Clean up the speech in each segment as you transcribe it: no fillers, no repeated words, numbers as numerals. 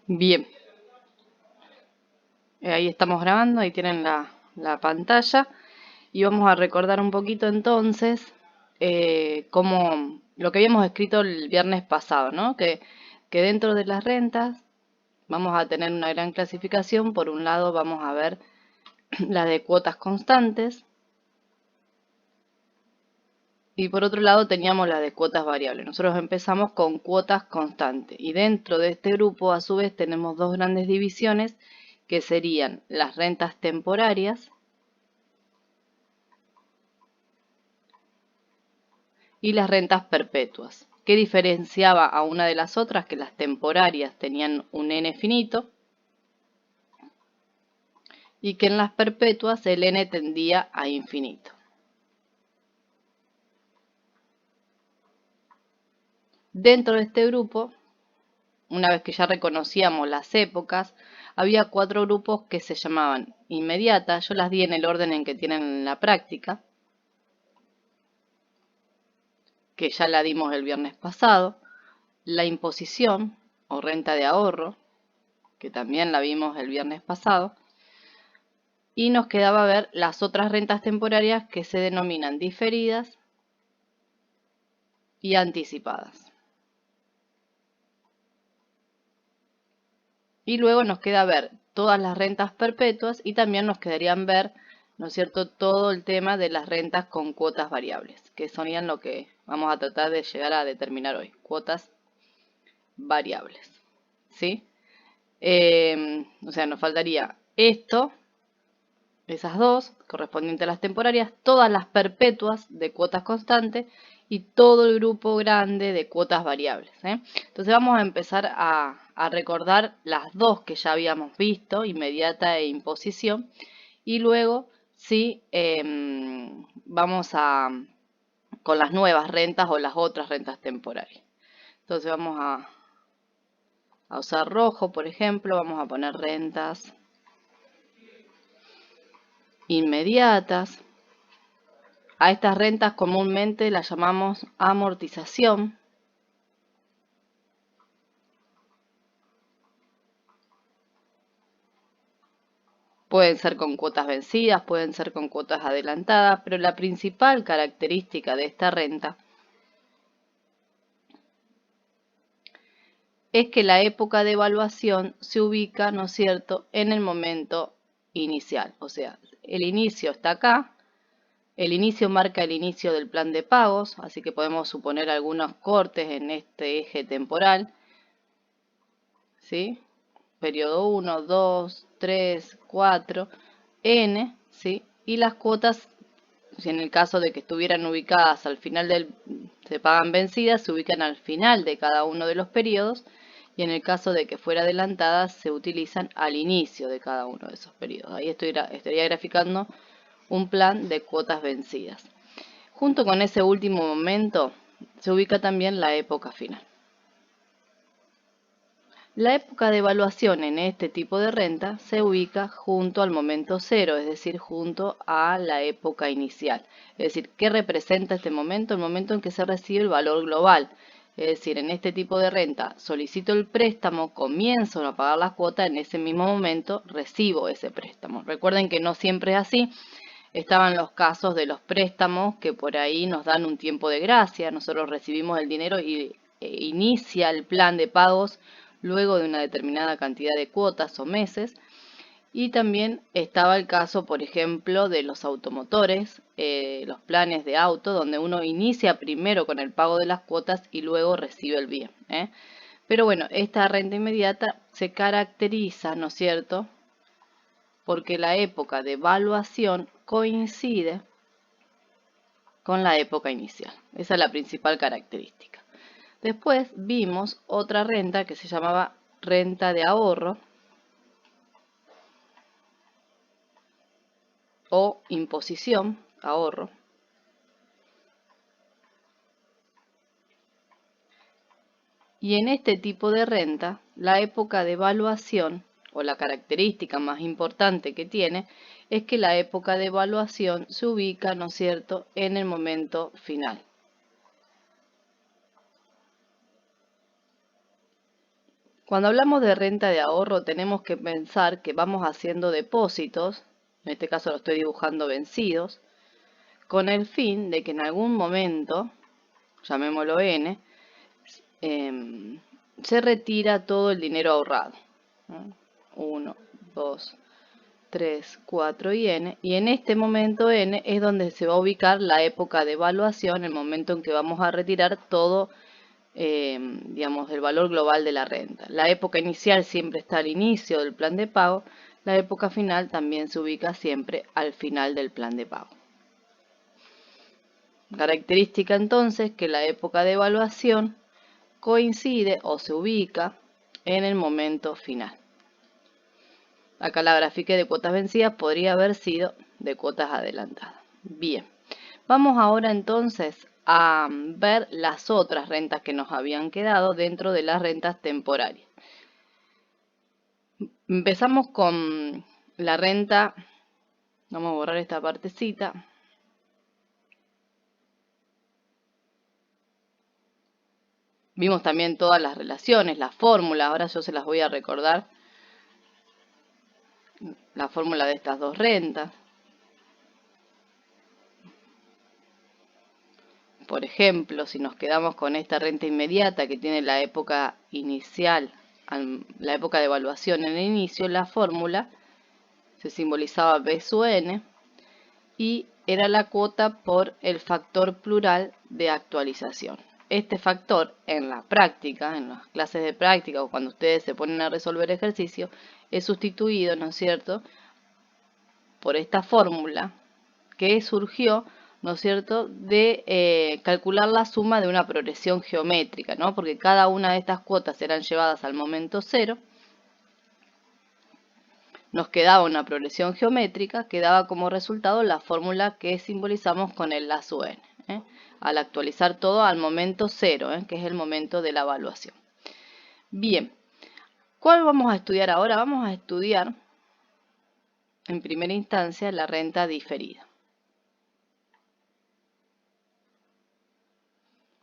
Bien, ahí estamos grabando, ahí tienen la pantalla y vamos a recordar un poquito entonces cómo lo que habíamos escrito el viernes pasado, ¿no? Que dentro de las rentas vamos a tener una gran clasificación. Por un lado vamos a ver la de cuotas constantes y por otro lado teníamos la de cuotas variables. Nosotros empezamos con cuotas constantes y dentro de este grupo a su vez tenemos dos grandes divisiones que serían las rentas temporarias y las rentas perpetuas. ¿Qué diferenciaba a una de las otras? Que las temporarias tenían un n finito y que en las perpetuas el n tendía a infinito. Dentro de este grupo, una vez que ya reconocíamos las épocas, había cuatro grupos que se llamaban inmediata. Yo las di en el orden en que tienen en la práctica, que ya la dimos el viernes pasado. La imposición o renta de ahorro, que también la vimos el viernes pasado. Y nos quedaba ver las otras rentas temporarias que se denominan diferidas y anticipadas. Y luego nos queda ver todas las rentas perpetuas y también nos quedarían ver, ¿no es cierto?, todo el tema de las rentas con cuotas variables, que serían lo que vamos a tratar de llegar a determinar hoy, cuotas variables, ¿sí? O sea, nos faltaría esto, esas dos, correspondientes a las temporarias, todas las perpetuas de cuotas constantes y todo el grupo grande de cuotas variables. Entonces vamos a empezar a recordar las dos que ya habíamos visto, inmediata e imposición, y luego sí vamos con las nuevas rentas o las otras rentas temporarias. Entonces vamos a usar rojo, por ejemplo, vamos a poner rentas inmediatas. A estas rentas comúnmente las llamamos amortización. Pueden ser con cuotas vencidas, pueden ser con cuotas adelantadas, pero la principal característica de esta renta es que la época de evaluación se ubica, ¿no es cierto?, en el momento inicial. O sea, el inicio está acá, el inicio marca el inicio del plan de pagos, así que podemos suponer algunos cortes en este eje temporal, ¿sí? Periodo 1, 2, 3, 4, n, ¿sí? Y las cuotas, si en el caso de que estuvieran ubicadas al final se pagan vencidas, se ubican al final de cada uno de los periodos, y en el caso de que fuera adelantadas, se utilizan al inicio de cada uno de esos periodos. Ahí estaría graficando un plan de cuotas vencidas. Junto con ese último momento, se ubica también la época final. La época de evaluación en este tipo de renta se ubica junto al momento cero, es decir, junto a la época inicial. Es decir, ¿qué representa este momento? El momento en que se recibe el valor global. Es decir, en este tipo de renta solicito el préstamo, comienzo a pagar la cuota, en ese mismo momento recibo ese préstamo. Recuerden que no siempre es así. Estaban los casos de los préstamos que por ahí nos dan un tiempo de gracia. Nosotros recibimos el dinero y inicia el plan de pagos luego de una determinada cantidad de cuotas o meses. Y también estaba el caso, por ejemplo, de los automotores, los planes de auto, donde uno inicia primero con el pago de las cuotas y luego recibe el bien. Pero bueno, esta renta inmediata se caracteriza, ¿no es cierto?, porque la época de evaluación coincide con la época inicial. Esa es la principal característica. Después vimos otra renta que se llamaba renta de ahorro o imposición, ahorro. Y en este tipo de renta, la época de evaluación, o la característica más importante que tiene, es que la época de evaluación se ubica, ¿no es cierto?, en el momento final. Cuando hablamos de renta de ahorro tenemos que pensar que vamos haciendo depósitos, en este caso lo estoy dibujando vencidos, con el fin de que en algún momento, llamémoslo N, se retira todo el dinero ahorrado. 1, 2, 3, 4 y N. Y en este momento N es donde se va a ubicar la época de evaluación, el momento en que vamos a retirar todo, digamos, el valor global de la renta. La época inicial siempre está al inicio del plan de pago. La época final también se ubica siempre al final del plan de pago. Característica entonces que la época de evaluación coincide o se ubica en el momento final. Acá la gráfica de cuotas vencidas podría haber sido de cuotas adelantadas. Bien, vamos ahora entonces a ver las otras rentas que nos habían quedado dentro de las rentas temporarias. Empezamos con la renta, vamos a borrar esta partecita. Vimos también todas las relaciones, las fórmulas, ahora yo se las voy a recordar. La fórmula de estas dos rentas. Por ejemplo, si nos quedamos con esta renta inmediata que tiene la época inicial, la época de evaluación en el inicio, la fórmula se simbolizaba B sub n y era la cuota por el factor plural de actualización. Este factor en la práctica, en las clases de práctica o cuando ustedes se ponen a resolver ejercicios, es sustituido, ¿no es cierto?, por esta fórmula que surgió, ¿no es cierto?, de calcular la suma de una progresión geométrica, ¿no? Porque cada una de estas cuotas eran llevadas al momento cero. Nos quedaba una progresión geométrica que daba como resultado la fórmula que simbolizamos con el lazo n, al actualizar todo al momento cero, que es el momento de la evaluación. Bien, ¿cuál vamos a estudiar ahora? Vamos a estudiar en primera instancia la renta diferida.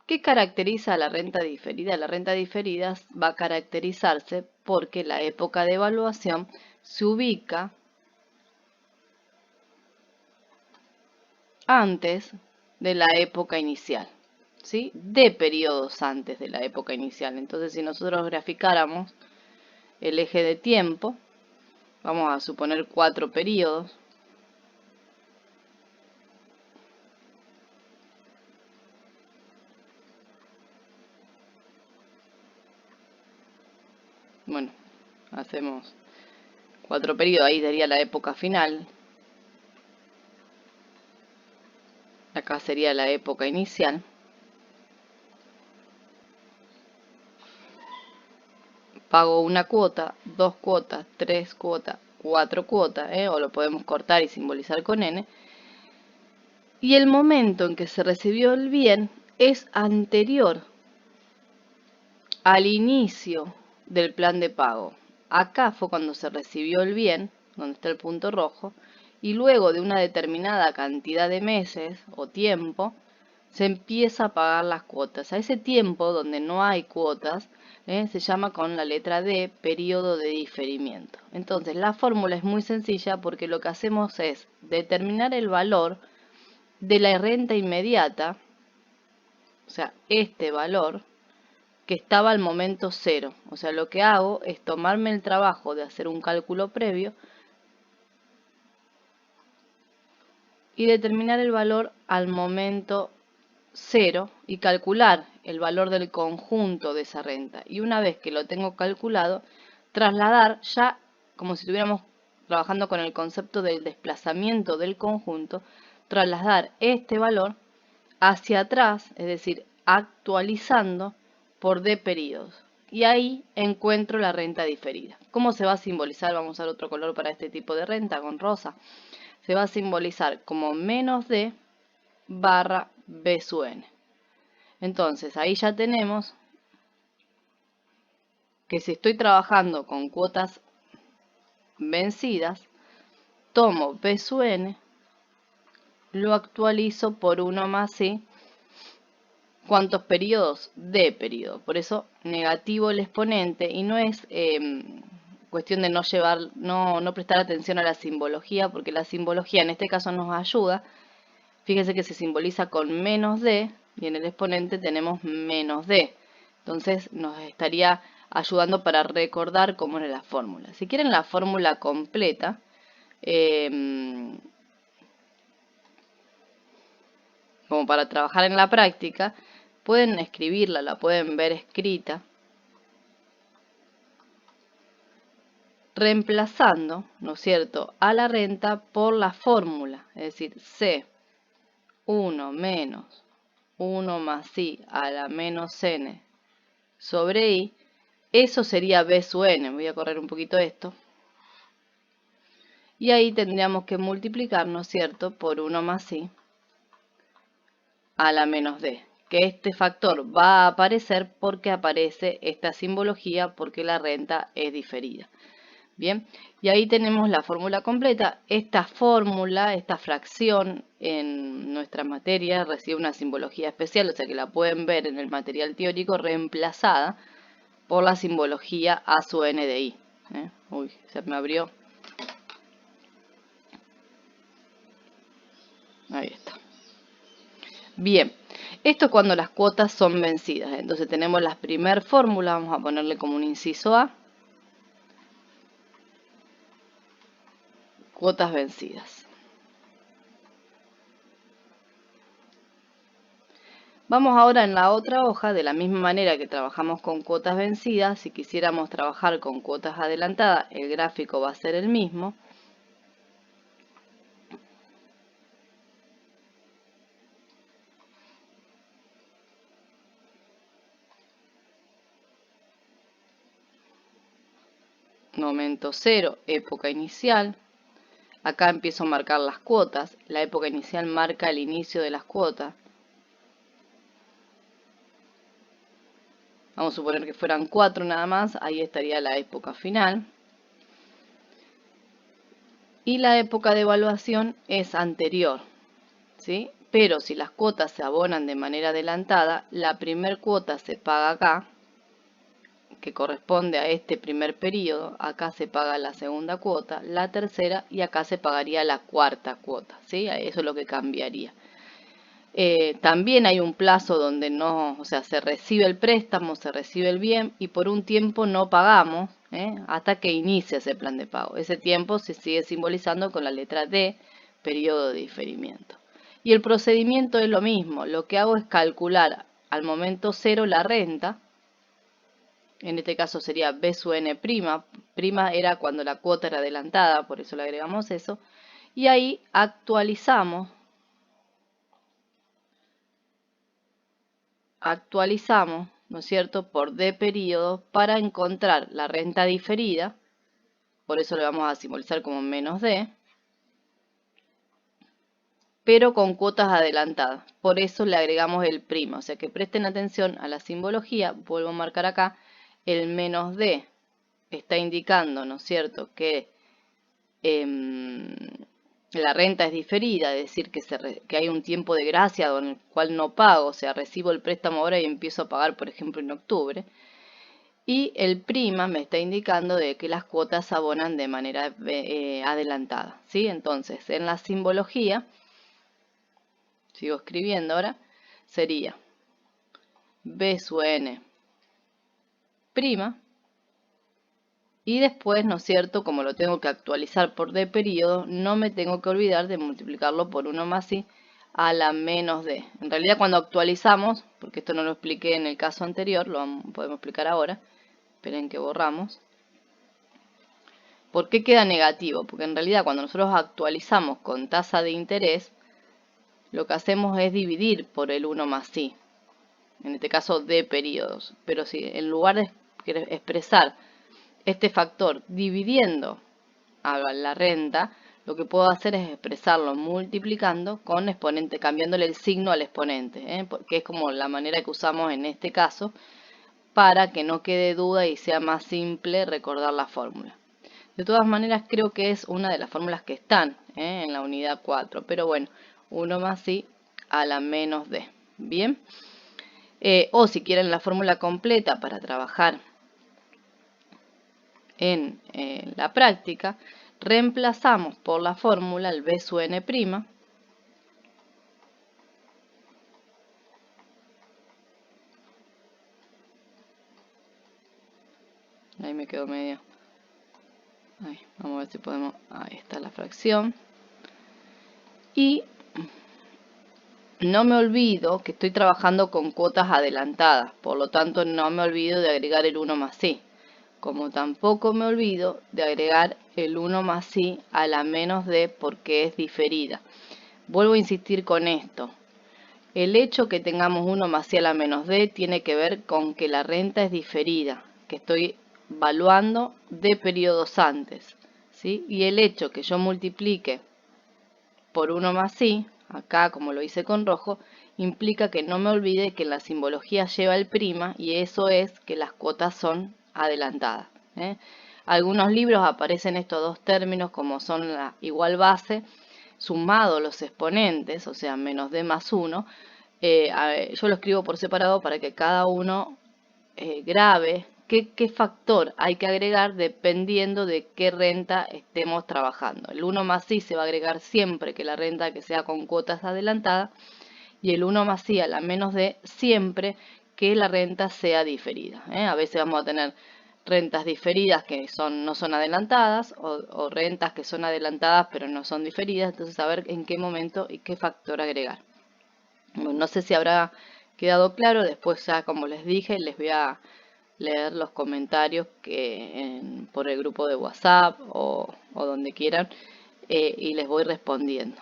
¿Qué caracteriza a la renta diferida? La renta diferida va a caracterizarse porque la época de evaluación se ubica antes de la época inicial, ¿sí? De periodos antes de la época inicial. Entonces, si nosotros graficáramos el eje de tiempo, vamos a suponer 4 periodos. Bueno, hacemos 4 periodos, ahí sería la época final. Acá sería la época inicial. Pago una cuota, 2 cuotas, 3 cuotas, 4 cuotas, o lo podemos cortar y simbolizar con N. Y el momento en que se recibió el bien es anterior al inicio del plan de pago. Acá fue cuando se recibió el bien, donde está el punto rojo, y luego de una determinada cantidad de meses o tiempo, se empieza a pagar las cuotas. A ese tiempo donde no hay cuotas, se llama con la letra D, periodo de diferimiento. Entonces, la fórmula es muy sencilla porque lo que hacemos es determinar el valor de la renta inmediata, o sea, este valor, que estaba al momento cero. O sea, lo que hago es tomarme el trabajo de hacer un cálculo previo y determinar el valor al momento cero y calcular el valor del conjunto de esa renta. Y una vez que lo tengo calculado, trasladar ya, como si estuviéramos trabajando con el concepto del desplazamiento del conjunto, trasladar este valor hacia atrás, es decir, actualizando por D periodos. Y ahí encuentro la renta diferida. ¿Cómo se va a simbolizar? Vamos a usar otro color para este tipo de renta, con rosa. Se va a simbolizar como menos D barra B sub n. Entonces, ahí ya tenemos que si estoy trabajando con cuotas vencidas, tomo B sub n, lo actualizo por 1 más I, ¿Cuántos periodos? D periodo. Por eso negativo el exponente, y no es cuestión de no prestar atención a la simbología, porque la simbología en este caso nos ayuda. Fíjense que se simboliza con menos D y en el exponente tenemos menos D. Entonces nos estaría ayudando para recordar cómo era la fórmula. Si quieren la fórmula completa, como para trabajar en la práctica, pueden escribirla, la pueden ver escrita, reemplazando, ¿no es cierto?, a la renta por la fórmula, es decir, C1 menos 1 más I a la menos N sobre I, eso sería B sub N. Voy a correr un poquito esto. Y ahí tendríamos que multiplicar, ¿no es cierto?, por 1 más I a la menos D. Que este factor va a aparecer porque aparece esta simbología, porque la renta es diferida. Bien, y ahí tenemos la fórmula completa. Esta fórmula, esta fracción en nuestra materia recibe una simbología especial, o sea que la pueden ver en el material teórico reemplazada por la simbología A sub N de I. Uy, se me abrió. Ahí está. Bien, esto es cuando las cuotas son vencidas. Entonces tenemos la primera fórmula, vamos a ponerle como un inciso A. Cuotas vencidas. Vamos ahora en la otra hoja, de la misma manera que trabajamos con cuotas vencidas. Si quisiéramos trabajar con cuotas adelantadas, el gráfico va a ser el mismo. Momento cero, época inicial. Acá empiezo a marcar las cuotas. La época inicial marca el inicio de las cuotas. Vamos a suponer que fueran 4 nada más. Ahí estaría la época final. Y la época de evaluación es anterior, ¿sí? Pero si las cuotas se abonan de manera adelantada, la primer cuota se paga acá, que corresponde a este primer periodo. Acá se paga la segunda cuota, la tercera, y acá se pagaría la cuarta cuota, ¿sí? Eso es lo que cambiaría. También hay un plazo donde no, o sea, se recibe el préstamo, se recibe el bien y por un tiempo no pagamos hasta que inicie ese plan de pago. Ese tiempo se sigue simbolizando con la letra D, periodo de diferimiento. Y el procedimiento es lo mismo. Lo que hago es calcular al momento cero la renta. En este caso sería B sub N prima. Prima era cuando la cuota era adelantada, por eso le agregamos eso. Y ahí actualizamos, ¿no es cierto?, por D periodo para encontrar la renta diferida. Por eso le vamos a simbolizar como menos D, pero con cuotas adelantadas. Por eso le agregamos el prima. O sea que presten atención a la simbología. Vuelvo a marcar acá el menos D. Está indicando, ¿no es cierto?, que la renta es diferida, es decir, que hay un tiempo de gracia en el cual no pago, o sea, recibo el préstamo ahora y empiezo a pagar, por ejemplo, en octubre. Y el prima me está indicando de que las cuotas se abonan de manera adelantada, ¿sí? Entonces, en la simbología, sigo escribiendo ahora, sería B sub N prima. Y después, ¿no es cierto?, como lo tengo que actualizar por D periodo, no me tengo que olvidar de multiplicarlo por 1 más I a la menos D. En realidad cuando actualizamos, porque esto no lo expliqué en el caso anterior, lo podemos explicar ahora. Esperen que borramos. ¿Por qué queda negativo? Porque en realidad cuando nosotros actualizamos con tasa de interés, lo que hacemos es dividir por el 1 más I. En este caso D periodos. Pero si en lugar de expresar este factor dividiendo a la renta, lo que puedo hacer es expresarlo multiplicando con exponente, cambiándole el signo al exponente, porque es como la manera que usamos en este caso para que no quede duda y sea más simple recordar la fórmula. De todas maneras, creo que es una de las fórmulas que están en la unidad 4, pero bueno, 1 más I a la menos D. Bien. O si quieren la fórmula completa para trabajar en la práctica, reemplazamos por la fórmula el B sub n'. Ahí me quedó medio. Ahí, vamos a ver si podemos. Ahí está la fracción. Y no me olvido que estoy trabajando con cuotas adelantadas, por lo tanto no me olvido de agregar el 1 más i. Como tampoco me olvido de agregar el 1 más i a la menos d porque es diferida. Vuelvo a insistir con esto. El hecho que tengamos 1 más i a la menos d tiene que ver con que la renta es diferida, que estoy valuando de periodos antes, ¿sí? Y el hecho que yo multiplique por 1 más i, acá como lo hice con rojo, implica que no me olvide que la simbología lleva el prima y eso es que las cuotas son adelantadas. Algunos libros aparecen estos dos términos como son la igual base, sumado los exponentes, o sea, menos d más 1. Yo lo escribo por separado para que cada uno grabe qué factor hay que agregar dependiendo de qué renta estemos trabajando. El 1 más i se va a agregar siempre que la renta que sea con cuotas adelantadas y el 1 más i a la menos d siempre que la renta sea diferida. A veces vamos a tener rentas diferidas que no son adelantadas o rentas que son adelantadas pero no son diferidas. Entonces a ver en qué momento y qué factor agregar. Bueno, no sé si habrá quedado claro. Después ya como les dije les voy a leer los comentarios por el grupo de WhatsApp o donde quieran y les voy respondiendo.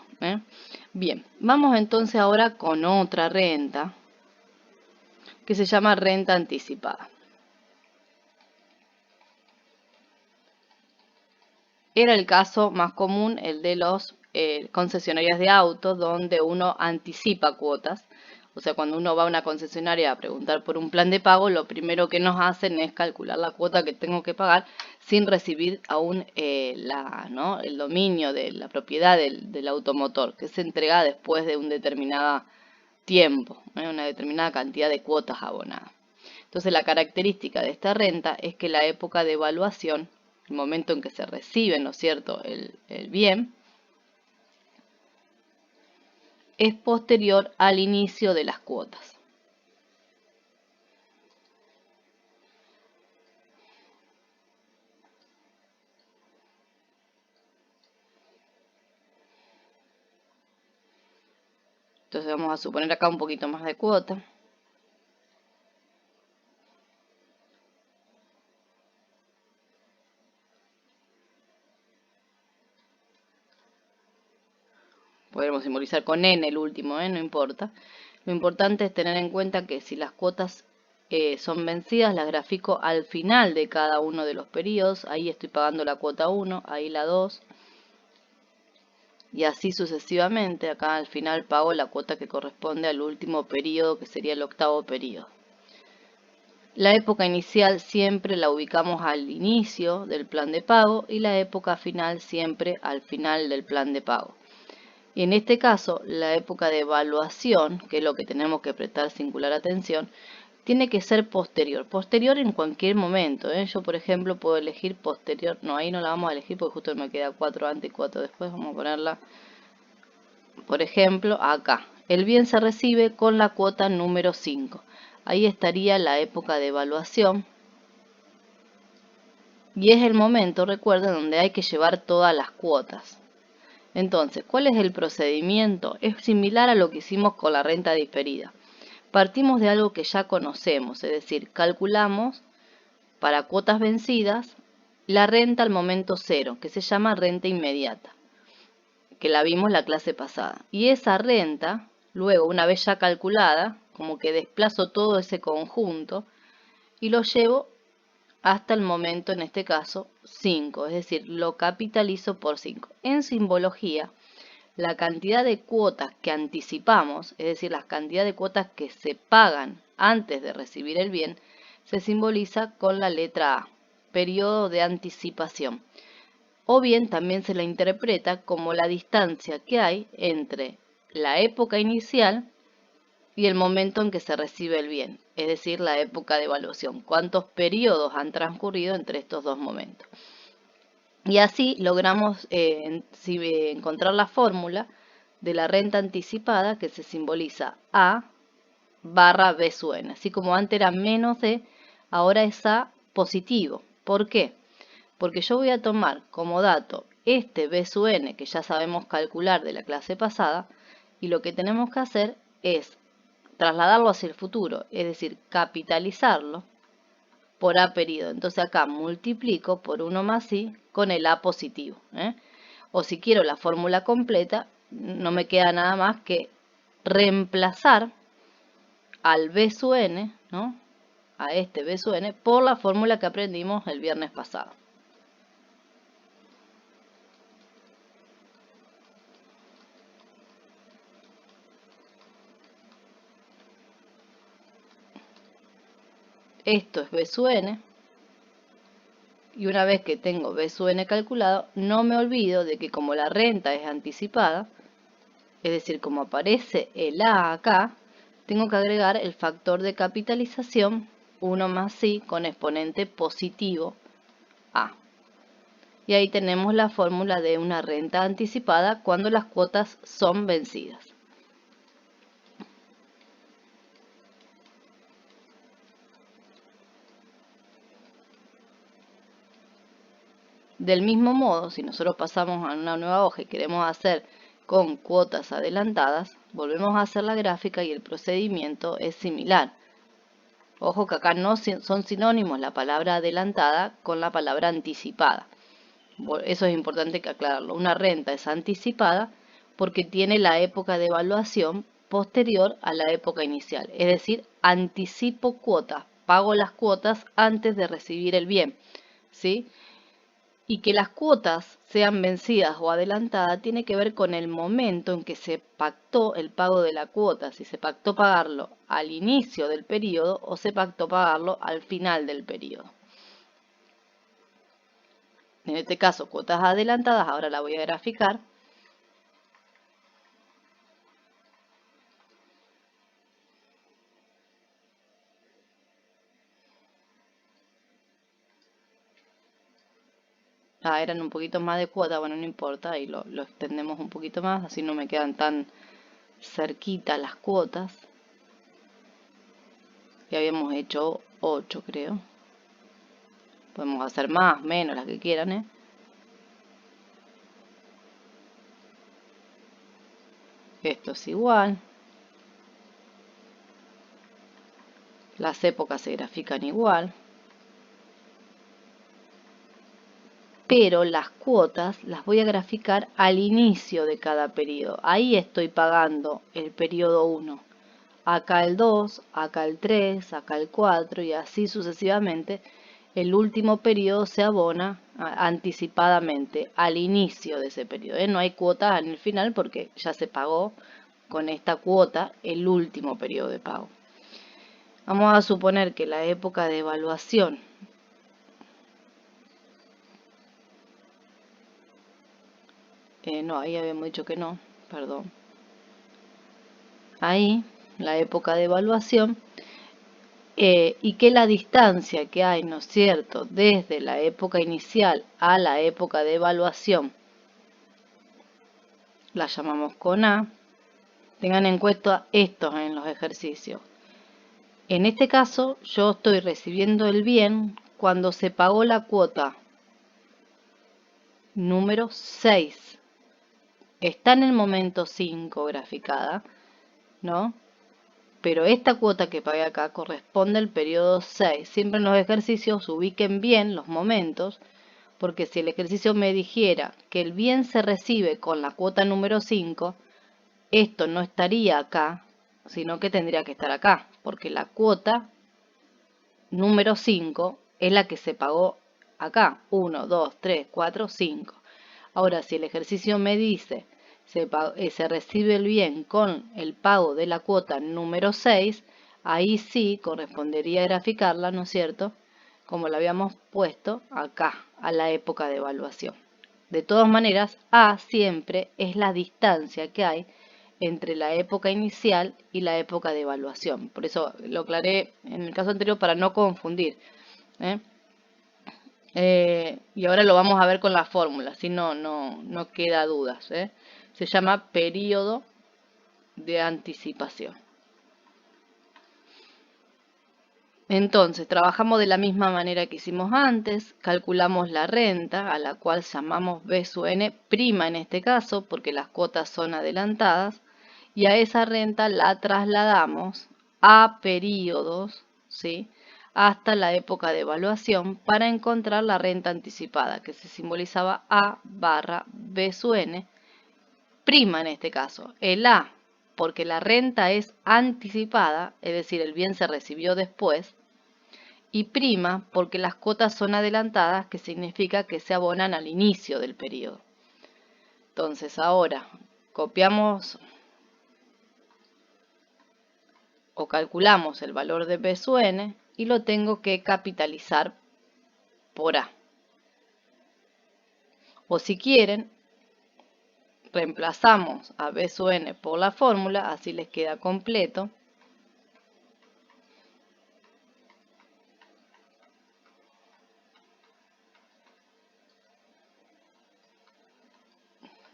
Bien, vamos entonces ahora con otra renta que se llama renta anticipada. Era el caso más común, el de los concesionarias de autos, donde uno anticipa cuotas. O sea, cuando uno va a una concesionaria a preguntar por un plan de pago, lo primero que nos hacen es calcular la cuota que tengo que pagar sin recibir aún el dominio de la propiedad del automotor, que se entrega después de un determinado tiempo, una determinada cantidad de cuotas abonadas. Entonces, la característica de esta renta es que la época de evaluación, el momento en que se recibe, ¿no es cierto?, el bien, es posterior al inicio de las cuotas. Entonces vamos a suponer acá un poquito más de cuota. Podemos simbolizar con n el último, no importa. Lo importante es tener en cuenta que si las cuotas son vencidas, las grafico al final de cada uno de los periodos. Ahí estoy pagando la cuota 1, ahí la 2. Y así sucesivamente. Acá al final pago la cuota que corresponde al último periodo, que sería el octavo periodo. La época inicial siempre la ubicamos al inicio del plan de pago y la época final siempre al final del plan de pago. Y en este caso, la época de evaluación, que es lo que tenemos que prestar singular atención, tiene que ser posterior. Posterior en cualquier momento. Yo, por ejemplo, puedo elegir posterior. No, ahí no la vamos a elegir porque justo me queda 4 antes y 4 después. Vamos a ponerla, por ejemplo, acá. El bien se recibe con la cuota número 5. Ahí estaría la época de evaluación. Y es el momento, recuerden, donde hay que llevar todas las cuotas. Entonces, ¿cuál es el procedimiento? Es similar a lo que hicimos con la renta diferida. Partimos de algo que ya conocemos, es decir, calculamos para cuotas vencidas la renta al momento cero, que se llama renta inmediata, que la vimos la clase pasada. Y esa renta, luego, una vez ya calculada, como que desplazo todo ese conjunto y lo llevo hasta el momento, en este caso, 5, es decir, lo capitalizo por 5. En simbología, la cantidad de cuotas que anticipamos, es decir, la cantidad de cuotas que se pagan antes de recibir el bien, se simboliza con la letra A, periodo de anticipación. O bien también se la interpreta como la distancia que hay entre la época inicial y el momento en que se recibe el bien, es decir, la época de evaluación. ¿Cuántos periodos han transcurrido entre estos dos momentos? Y así logramos encontrar la fórmula de la renta anticipada, que se simboliza A barra B sub n. Así como antes era menos D, ahora es A positivo. ¿Por qué? Porque yo voy a tomar como dato este B sub n, que ya sabemos calcular de la clase pasada, y lo que tenemos que hacer es trasladarlo hacia el futuro, es decir, capitalizarlo por A periodo. Entonces acá multiplico por 1 más I con el A positivo. O si quiero la fórmula completa, no me queda nada más que reemplazar al B sub n, ¿no? A este B sub n, por la fórmula que aprendimos el viernes pasado. Esto es B sub n. Y una vez que tengo B sub n calculado, no me olvido de que como la renta es anticipada, es decir, como aparece el A acá, tengo que agregar el factor de capitalización 1 más I con exponente positivo A. Y ahí tenemos la fórmula de una renta anticipada cuando las cuotas son vencidas. Del mismo modo, si nosotros pasamos a una nueva hoja y queremos hacer con cuotas adelantadas, volvemos a hacer la gráfica y el procedimiento es similar. Ojo que acá no son sinónimos la palabra adelantada con la palabra anticipada. Eso es importante que aclararlo. Una renta es anticipada porque tiene la época de evaluación posterior a la época inicial. Es decir, anticipo cuotas, pago las cuotas antes de recibir el bien, ¿sí? Y que las cuotas sean vencidas o adelantadas tiene que ver con el momento en que se pactó el pago de la cuota, si se pactó pagarlo al inicio del periodo o se pactó pagarlo al final del periodo. En este caso, cuotas adelantadas, ahora la voy a graficar. Eran un poquito más de cuota, bueno, no importa, ahí lo extendemos un poquito más, así no me quedan tan cerquita las cuotas. Ya habíamos hecho 8, creo. Podemos hacer más, menos, las que quieran, Esto es igual. Las épocas se grafican igual. Pero las cuotas las voy a graficar al inicio de cada periodo. Ahí estoy pagando el periodo 1. Acá el 2, acá el 3, acá el 4 y así sucesivamente. El último periodo se abona anticipadamente al inicio de ese periodo. No hay cuotas en el final porque ya se pagó con esta cuota el último periodo de pago. Vamos a suponer que la época de evaluación no, ahí habíamos dicho que no, perdón. Ahí, la época de evaluación, y que la distancia que hay, ¿no es cierto?, desde la época inicial a la época de evaluación, la llamamos con A. Tengan en cuenta estos en los ejercicios. En este caso, yo estoy recibiendo el bien cuando se pagó la cuota número 6. Está en el momento 5 graficada, ¿no? Pero esta cuota que pagué acá corresponde al periodo 6. Siempre en los ejercicios ubiquen bien los momentos, porque si el ejercicio me dijera que el bien se recibe con la cuota número 5, esto no estaría acá, sino que tendría que estar acá, porque la cuota número 5 es la que se pagó acá. 1, 2, 3, 4, 5. Ahora, si el ejercicio me dice se recibe el bien con el pago de la cuota número 6, ahí sí correspondería graficarla, ¿no es cierto?, como la habíamos puesto acá, a la época de evaluación. De todas maneras, A siempre es la distancia que hay entre la época inicial y la época de evaluación. Por eso lo aclaré en el caso anterior para no confundir. Y ahora lo vamos a ver con la fórmula, así no queda dudas. Se llama periodo de anticipación. Entonces, trabajamos de la misma manera que hicimos antes, calculamos la renta, a la cual llamamos B sub n prima en este caso, porque las cuotas son adelantadas, y a esa renta la trasladamos a periodos, ¿sí?, hasta la época de evaluación para encontrar la renta anticipada, que se simbolizaba A barra B sub n, prima en este caso. El A, porque la renta es anticipada, es decir, el bien se recibió después, y prima porque las cuotas son adelantadas, que significa que se abonan al inicio del periodo. Entonces ahora copiamos o calculamos el valor de B sub n y lo tengo que capitalizar por A. O si quieren, reemplazamos a B sub n por la fórmula, así les queda completo.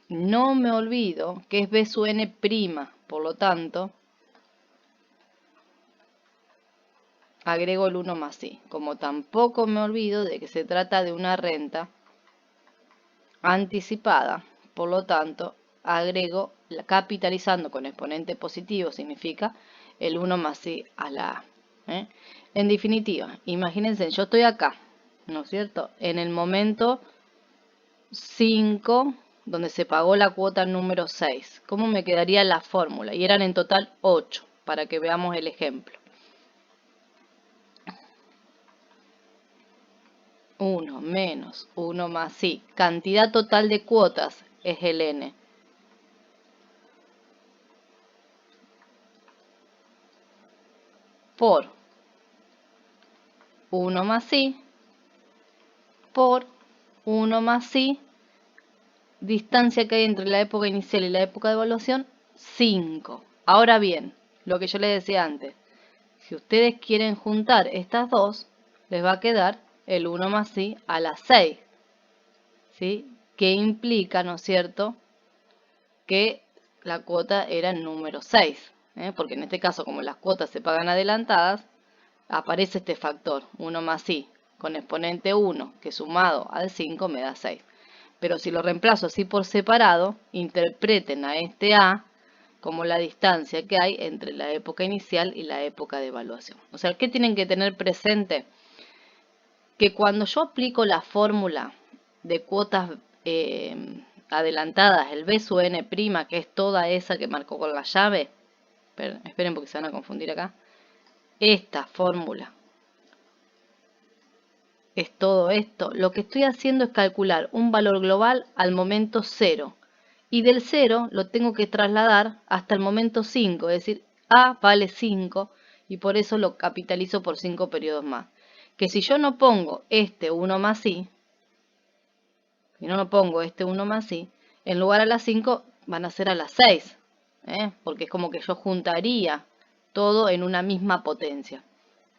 No me olvido que es B sub n prima, por lo tanto, agrego el 1 más i. Como tampoco me olvido de que se trata de una renta anticipada, por lo tanto, agrego, capitalizando con exponente positivo, significa el 1 más i a la a. En definitiva, imagínense, yo estoy acá, ¿no es cierto?, en el momento 5, donde se pagó la cuota número 6. ¿Cómo me quedaría la fórmula? Y eran en total 8, para que veamos el ejemplo. 1 menos 1 más i. Cantidad total de cuotas es el n. Por 1 más i por 1 más i, distancia que hay entre la época inicial y la época de evaluación, 5. Ahora bien, lo que yo les decía antes, si ustedes quieren juntar estas dos, les va a quedar el 1 más i a la 6, ¿sí? Que implica, ¿no es cierto?, que la cuota era el número 6, porque en este caso, como las cuotas se pagan adelantadas, aparece este factor, 1 más i, con exponente 1, que sumado al 5 me da 6. Pero si lo reemplazo así por separado, interpreten a este a como la distancia que hay entre la época inicial y la época de evaluación. O sea, ¿qué tienen que tener presente? Que cuando yo aplico la fórmula de cuotas adelantadas, el B sub n prima, que es toda esa que marcó con la llave, esperen porque se van a confundir acá, esta fórmula es todo esto, lo que estoy haciendo es calcular un valor global al momento 0. Y del 0 lo tengo que trasladar hasta el momento 5, es decir, A vale 5 y por eso lo capitalizo por 5 periodos más. Que si yo no pongo este 1 más i, si no pongo este 1 más i, en lugar a las 5 van a ser a las 6, porque es como que yo juntaría todo en una misma potencia.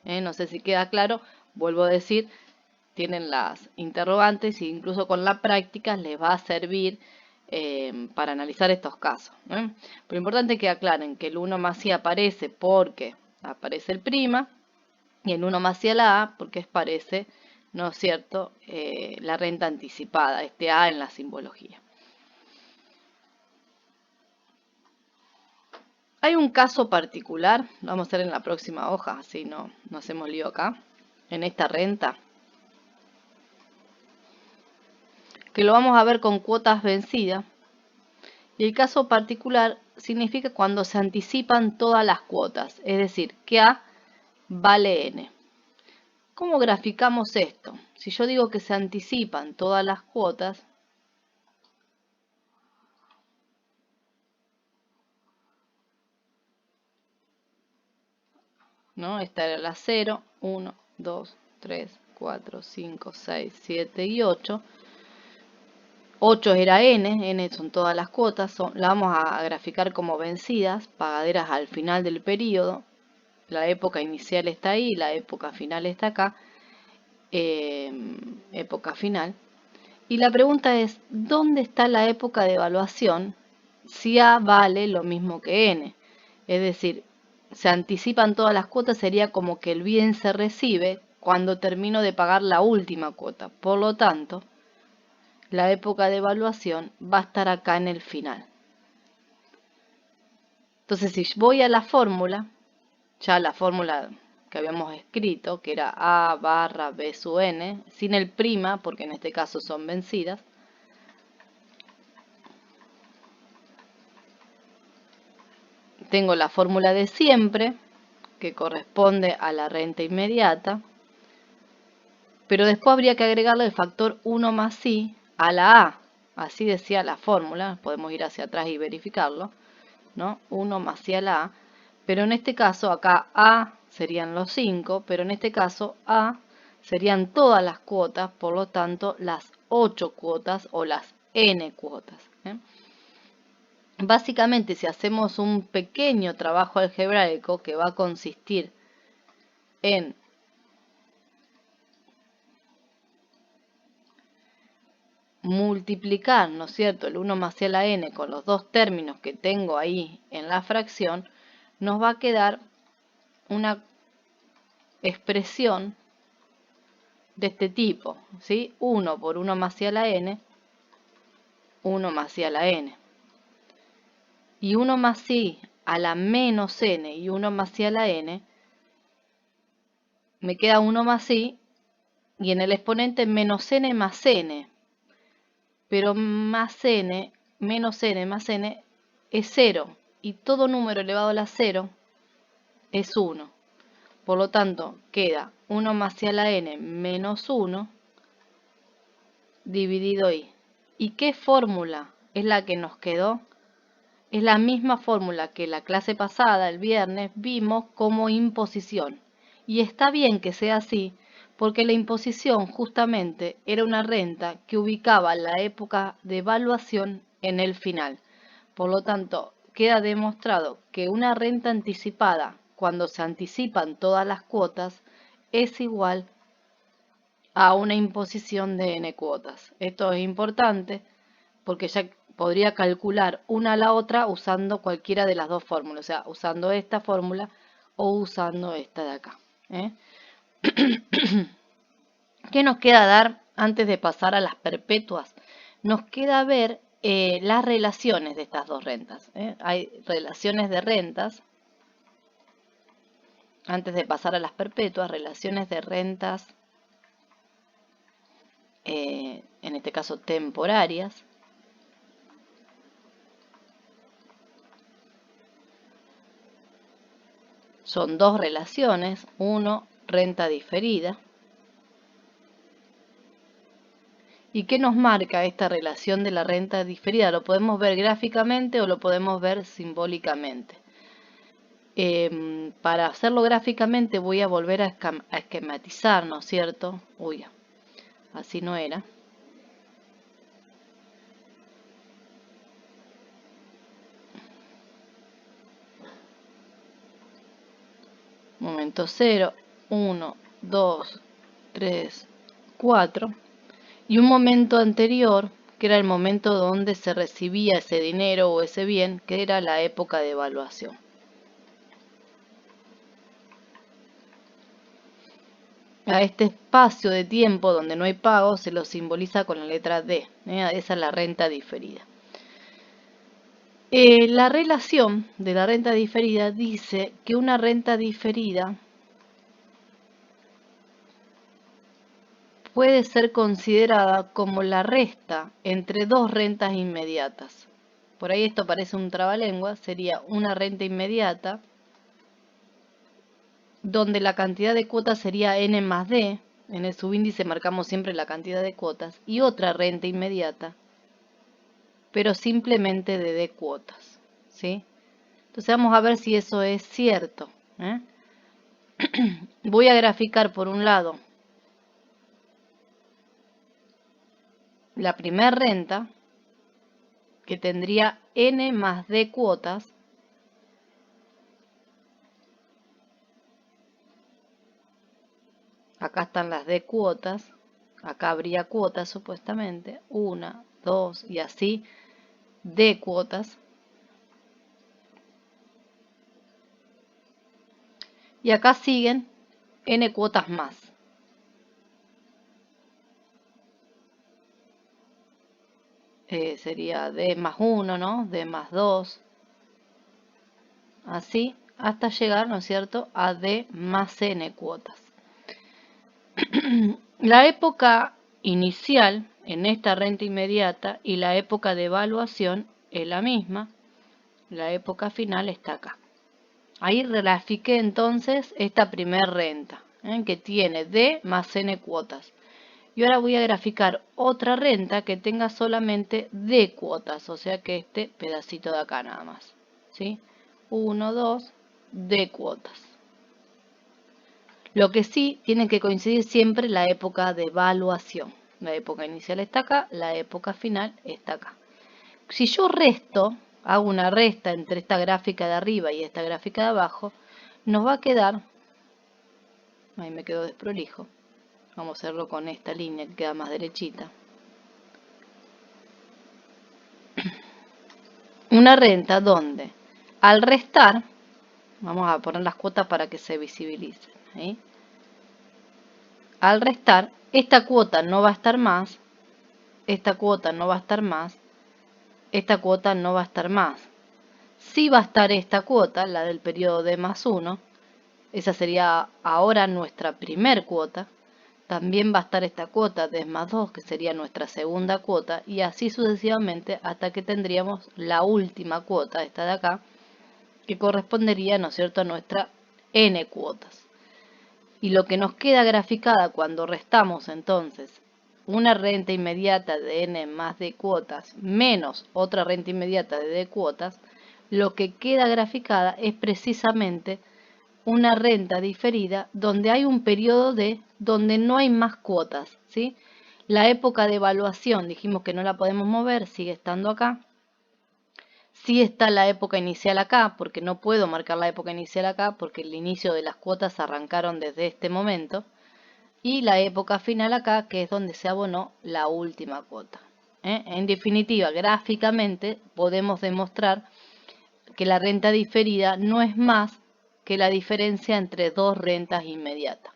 No sé si queda claro, vuelvo a decir, tienen las interrogantes e incluso con la práctica les va a servir para analizar estos casos. Pero importante es que aclaren que el 1 más i aparece porque aparece el prima y el 1 más i a la a porque aparece, ¿no es cierto?, la renta anticipada, este a en la simbología. Hay un caso particular, lo vamos a hacer en la próxima hoja, así no hacemos lío acá, en esta renta, que lo vamos a ver con cuotas vencidas. Y el caso particular significa cuando se anticipan todas las cuotas, es decir, que A vale n. ¿Cómo graficamos esto? Si yo digo que se anticipan todas las cuotas, ¿no? Esta era la 0, 1, 2, 3, 4, 5, 6, 7 y 8. 8 era N son todas las cuotas, la vamos a graficar como vencidas, pagaderas al final del periodo. La época inicial está ahí, la época final está acá, época final. Y la pregunta es, ¿dónde está la época de evaluación si A vale lo mismo que N? Es decir, se anticipan todas las cuotas, sería como que el bien se recibe cuando termino de pagar la última cuota. Por lo tanto, la época de evaluación va a estar acá en el final. Entonces, si voy a la fórmula, ya la fórmula que habíamos escrito, que era A barra B sub N, sin el prima, porque en este caso son vencidas, tengo la fórmula de siempre, que corresponde a la renta inmediata, pero después habría que agregarle el factor 1 más I a la A. Así decía la fórmula, podemos ir hacia atrás y verificarlo, ¿no? 1 más I a la A, pero en este caso acá A serían los 5, pero en este caso A serían todas las cuotas, por lo tanto las 8 cuotas o las N cuotas. Básicamente, si hacemos un pequeño trabajo algebraico que va a consistir en multiplicar, ¿no es cierto?, el 1 más I a la N con los dos términos que tengo ahí en la fracción, nos va a quedar una expresión de este tipo, ¿sí? 1 por 1 más I a la N, 1 más I a la N. Y 1 más I a la menos N y 1 más I a la N, me queda 1 más I y en el exponente menos N más N. Pero más N, menos N más N es 0. Y todo número elevado a la 0 es 1. Por lo tanto, queda 1 más I a la N menos 1 dividido I. ¿Y qué fórmula es la que nos quedó? Es la misma fórmula que la clase pasada, el viernes, vimos como imposición. Y está bien que sea así, porque la imposición justamente era una renta que ubicaba la época de evaluación en el final. Por lo tanto, queda demostrado que una renta anticipada, cuando se anticipan todas las cuotas, es igual a una imposición de n cuotas. Esto es importante porque ya podría calcular una a la otra usando cualquiera de las dos fórmulas, o sea, usando esta fórmula o usando esta de acá. ¿Qué nos queda dar antes de pasar a las perpetuas? Nos queda ver las relaciones de estas dos rentas. Hay relaciones de rentas, antes de pasar a las perpetuas, relaciones de rentas, en este caso temporarias. Son dos relaciones, uno, renta diferida. ¿Y qué nos marca esta relación de la renta diferida? Lo podemos ver gráficamente o lo podemos ver simbólicamente. Para hacerlo gráficamente voy a volver a esquematizar, ¿no es cierto? Uy, así no era. Momento 0, 1, 2, 3, 4. Y un momento anterior, que era el momento donde se recibía ese dinero o ese bien, que era la época de evaluación. A este espacio de tiempo donde no hay pago se lo simboliza con la letra D. Esa es la renta diferida. La relación de la renta diferida dice que una renta diferida puede ser considerada como la resta entre dos rentas inmediatas. Por ahí esto parece un trabalengua, sería una renta inmediata donde la cantidad de cuotas sería n más d, en el subíndice marcamos siempre la cantidad de cuotas, y otra renta inmediata, pero simplemente de d cuotas, ¿sí? Entonces vamos a ver si eso es cierto. Voy a graficar por un lado la primer renta, que tendría n más d cuotas, acá están las d cuotas, acá habría cuotas supuestamente, 1, 2 y así, d cuotas. Y acá siguen n cuotas más. Sería d más 1, ¿no? D más 2. Así hasta llegar, ¿no es cierto?, a d más n cuotas. La época inicial en esta renta inmediata y la época de evaluación es la misma. La época final está acá. Ahí grafiqué entonces esta primer renta, que tiene d más n cuotas. Y ahora voy a graficar otra renta que tenga solamente d cuotas, o sea que este pedacito de acá nada más. ¿Sí? 1, 2, d cuotas. Lo que sí tiene que coincidir siempre la época de evaluación. La época inicial está acá, la época final está acá. Si yo resto, hago una resta entre esta gráfica de arriba y esta gráfica de abajo, nos va a quedar, ahí me quedó desprolijo, vamos a hacerlo con esta línea que queda más derechita, una renta donde al restar, vamos a poner las cuotas para que se visibilicen, ¿sí? Al restar, esta cuota no va a estar más, esta cuota no va a estar más, esta cuota no va a estar más. Sí va a estar esta cuota, la del periodo D más 1, esa sería ahora nuestra primer cuota. También va a estar esta cuota D más 2, que sería nuestra segunda cuota, y así sucesivamente hasta que tendríamos la última cuota, esta de acá, que correspondería, ¿no es cierto?, a nuestra n cuotas. Y lo que nos queda graficada cuando restamos entonces una renta inmediata de n más d cuotas menos otra renta inmediata de d cuotas, lo que queda graficada es precisamente una renta diferida donde hay un periodo de donde no hay más cuotas, ¿sí? La época de evaluación dijimos que no la podemos mover, sigue estando acá. Sí está la época inicial acá, porque no puedo marcar la época inicial acá, porque el inicio de las cuotas arrancaron desde este momento. Y la época final acá, que es donde se abonó la última cuota. En definitiva, gráficamente podemos demostrar que la renta diferida no es más que la diferencia entre dos rentas inmediatas.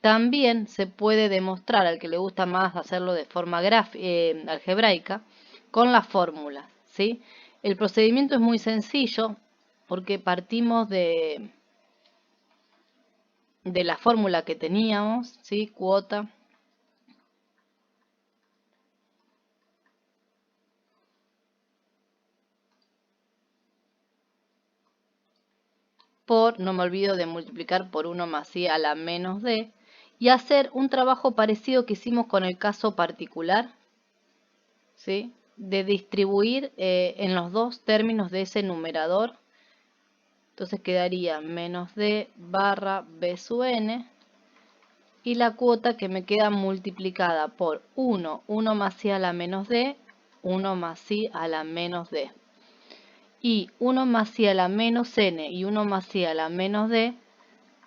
También se puede demostrar, al que le gusta más hacerlo de forma algebraica, con las fórmulas, ¿sí? El procedimiento es muy sencillo porque partimos de la fórmula que teníamos, ¿sí? Cuota por, no me olvido de multiplicar por 1 más i a la menos d, y hacer un trabajo parecido que hicimos con el caso particular, ¿sí? De distribuir en los dos términos de ese numerador. Entonces quedaría menos d barra b sub n, y la cuota que me queda multiplicada por 1, 1 más i a la menos d, 1 más i a la menos d. Y 1 más i a la menos n y 1 más i a la menos d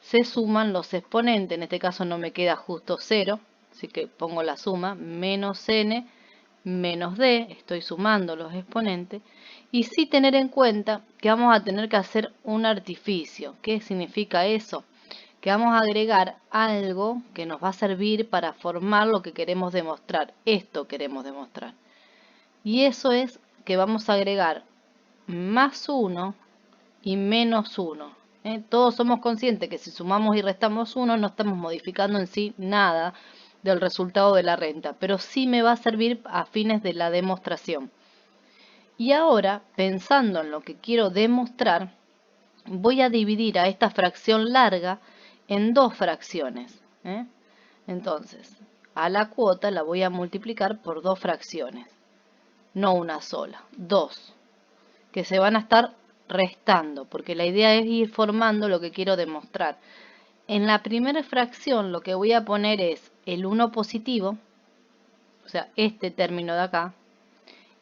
se suman los exponentes. En este caso no me queda justo 0, así que pongo la suma, menos n menos d, estoy sumando los exponentes. Y sí tener en cuenta que vamos a tener que hacer un artificio. ¿Qué significa eso? Que vamos a agregar algo que nos va a servir para formar lo que queremos demostrar. Esto queremos demostrar. Y eso es que vamos a agregar más 1 y menos 1. Todos somos conscientes que si sumamos y restamos 1 no estamos modificando en sí nada del resultado de la renta, pero sí me va a servir a fines de la demostración. Y ahora, pensando en lo que quiero demostrar, voy a dividir a esta fracción larga en dos fracciones. Entonces, a la cuota la voy a multiplicar por dos fracciones, no una sola, dos, que se van a estar restando, porque la idea es ir formando lo que quiero demostrar. En la primera fracción lo que voy a poner es el 1 positivo, o sea, este término de acá,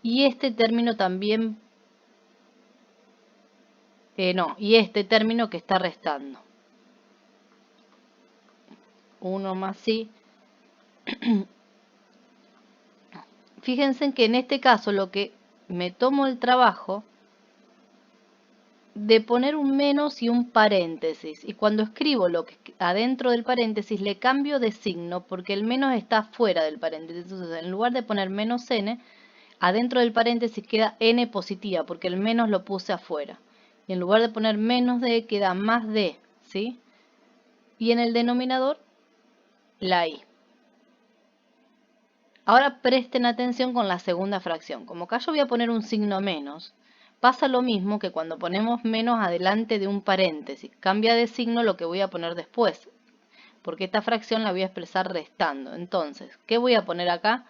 y este término también, y este término que está restando. 1 más i. Fíjense que en este caso lo que me tomo el trabajo de poner un menos y un paréntesis. Y cuando escribo lo que adentro del paréntesis le cambio de signo porque el menos está fuera del paréntesis. Entonces, en lugar de poner menos n, adentro del paréntesis queda n positiva porque el menos lo puse afuera. Y en lugar de poner menos d queda más d, ¿sí? Y en el denominador, la i. Ahora presten atención con la segunda fracción. Como acá yo voy a poner un signo menos, pasa lo mismo que cuando ponemos menos adelante de un paréntesis. Cambia de signo lo que voy a poner después, porque esta fracción la voy a expresar restando. Entonces, ¿qué voy a poner acá?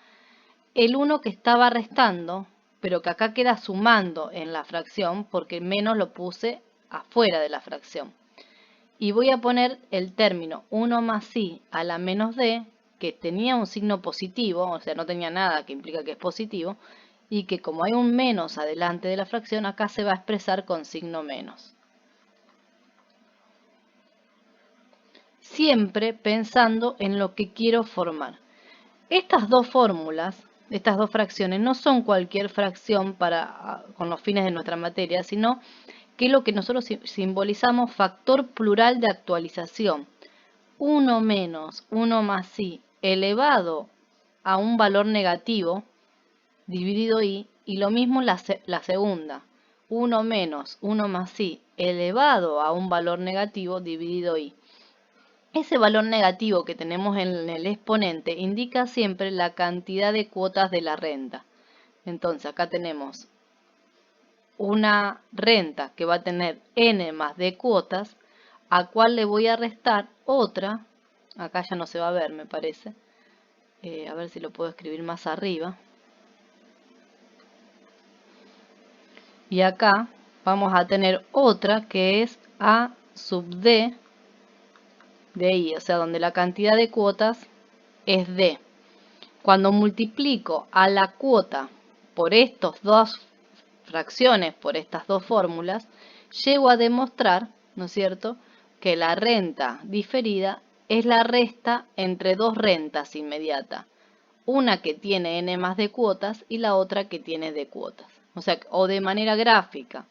El 1 que estaba restando, pero que acá queda sumando en la fracción, porque menos lo puse afuera de la fracción. Y voy a poner el término 1 más i a la menos d, que tenía un signo positivo, o sea, no tenía nada que implica que es positivo, y que como hay un menos adelante de la fracción, acá se va a expresar con signo menos. Siempre pensando en lo que quiero formar. Estas dos fórmulas, estas dos fracciones, no son cualquier fracción con los fines de nuestra materia, sino que es lo que nosotros simbolizamos factor plural de actualización. 1 menos 1 más i elevado a un valor negativo dividido i, y lo mismo la segunda, 1 menos 1 más i elevado a un valor negativo dividido i. Ese valor negativo que tenemos en el exponente indica siempre la cantidad de cuotas de la renta. Entonces acá tenemos una renta que va a tener n más d cuotas, a cual le voy a restar otra. Acá ya no se va a ver, me parece. A ver si lo puedo escribir más arriba. Y acá vamos a tener otra que es A sub D de I, o sea, donde la cantidad de cuotas es D. Cuando multiplico a la cuota por estas dos fracciones, por estas dos fórmulas, llego a demostrar, ¿no es cierto?, que la renta diferida es la resta entre dos rentas inmediatas. Una que tiene n más de cuotas y la otra que tiene d cuotas. O sea, o de manera gráfica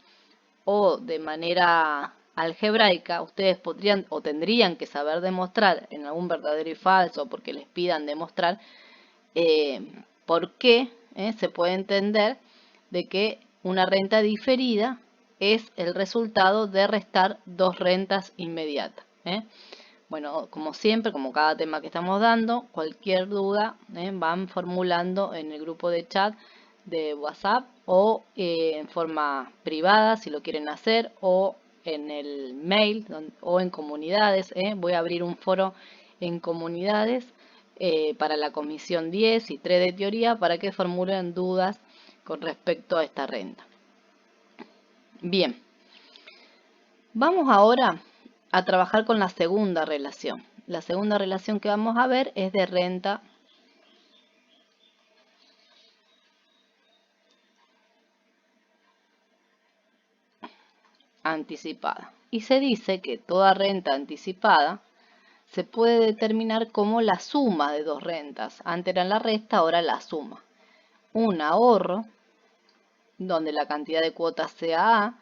o de manera algebraica, ustedes podrían o tendrían que saber demostrar en algún verdadero y falso, porque les pidan demostrar por qué se puede entender de que una renta diferida es el resultado de restar dos rentas inmediatas. Bueno, como siempre, como cada tema que estamos dando, cualquier duda van formulando en el grupo de chat de WhatsApp o en forma privada si lo quieren hacer, o en el mail o en comunidades. Voy a abrir un foro en comunidades para la comisión 10 y 3 de teoría para que formulen dudas con respecto a esta renta. Bien, vamos ahora a trabajar con la segunda relación. La segunda relación que vamos a ver es de renta anticipada. Y se dice que toda renta anticipada se puede determinar como la suma de dos rentas. Antes era la resta, ahora la suma. Un ahorro, donde la cantidad de cuotas sea A,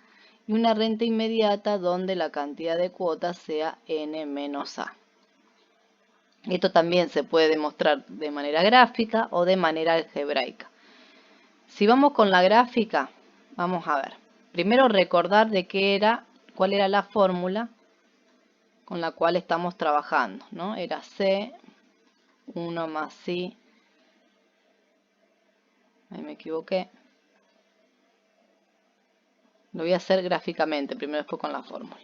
y una renta inmediata, donde la cantidad de cuotas sea N menos A. Esto también se puede demostrar de manera gráfica o de manera algebraica. Si vamos con la gráfica, vamos a ver. Primero recordar de cuál era la fórmula con la cual estamos trabajando, ¿no? Era C, 1 más I, ahí me equivoqué. Lo voy a hacer gráficamente, primero después con la fórmula.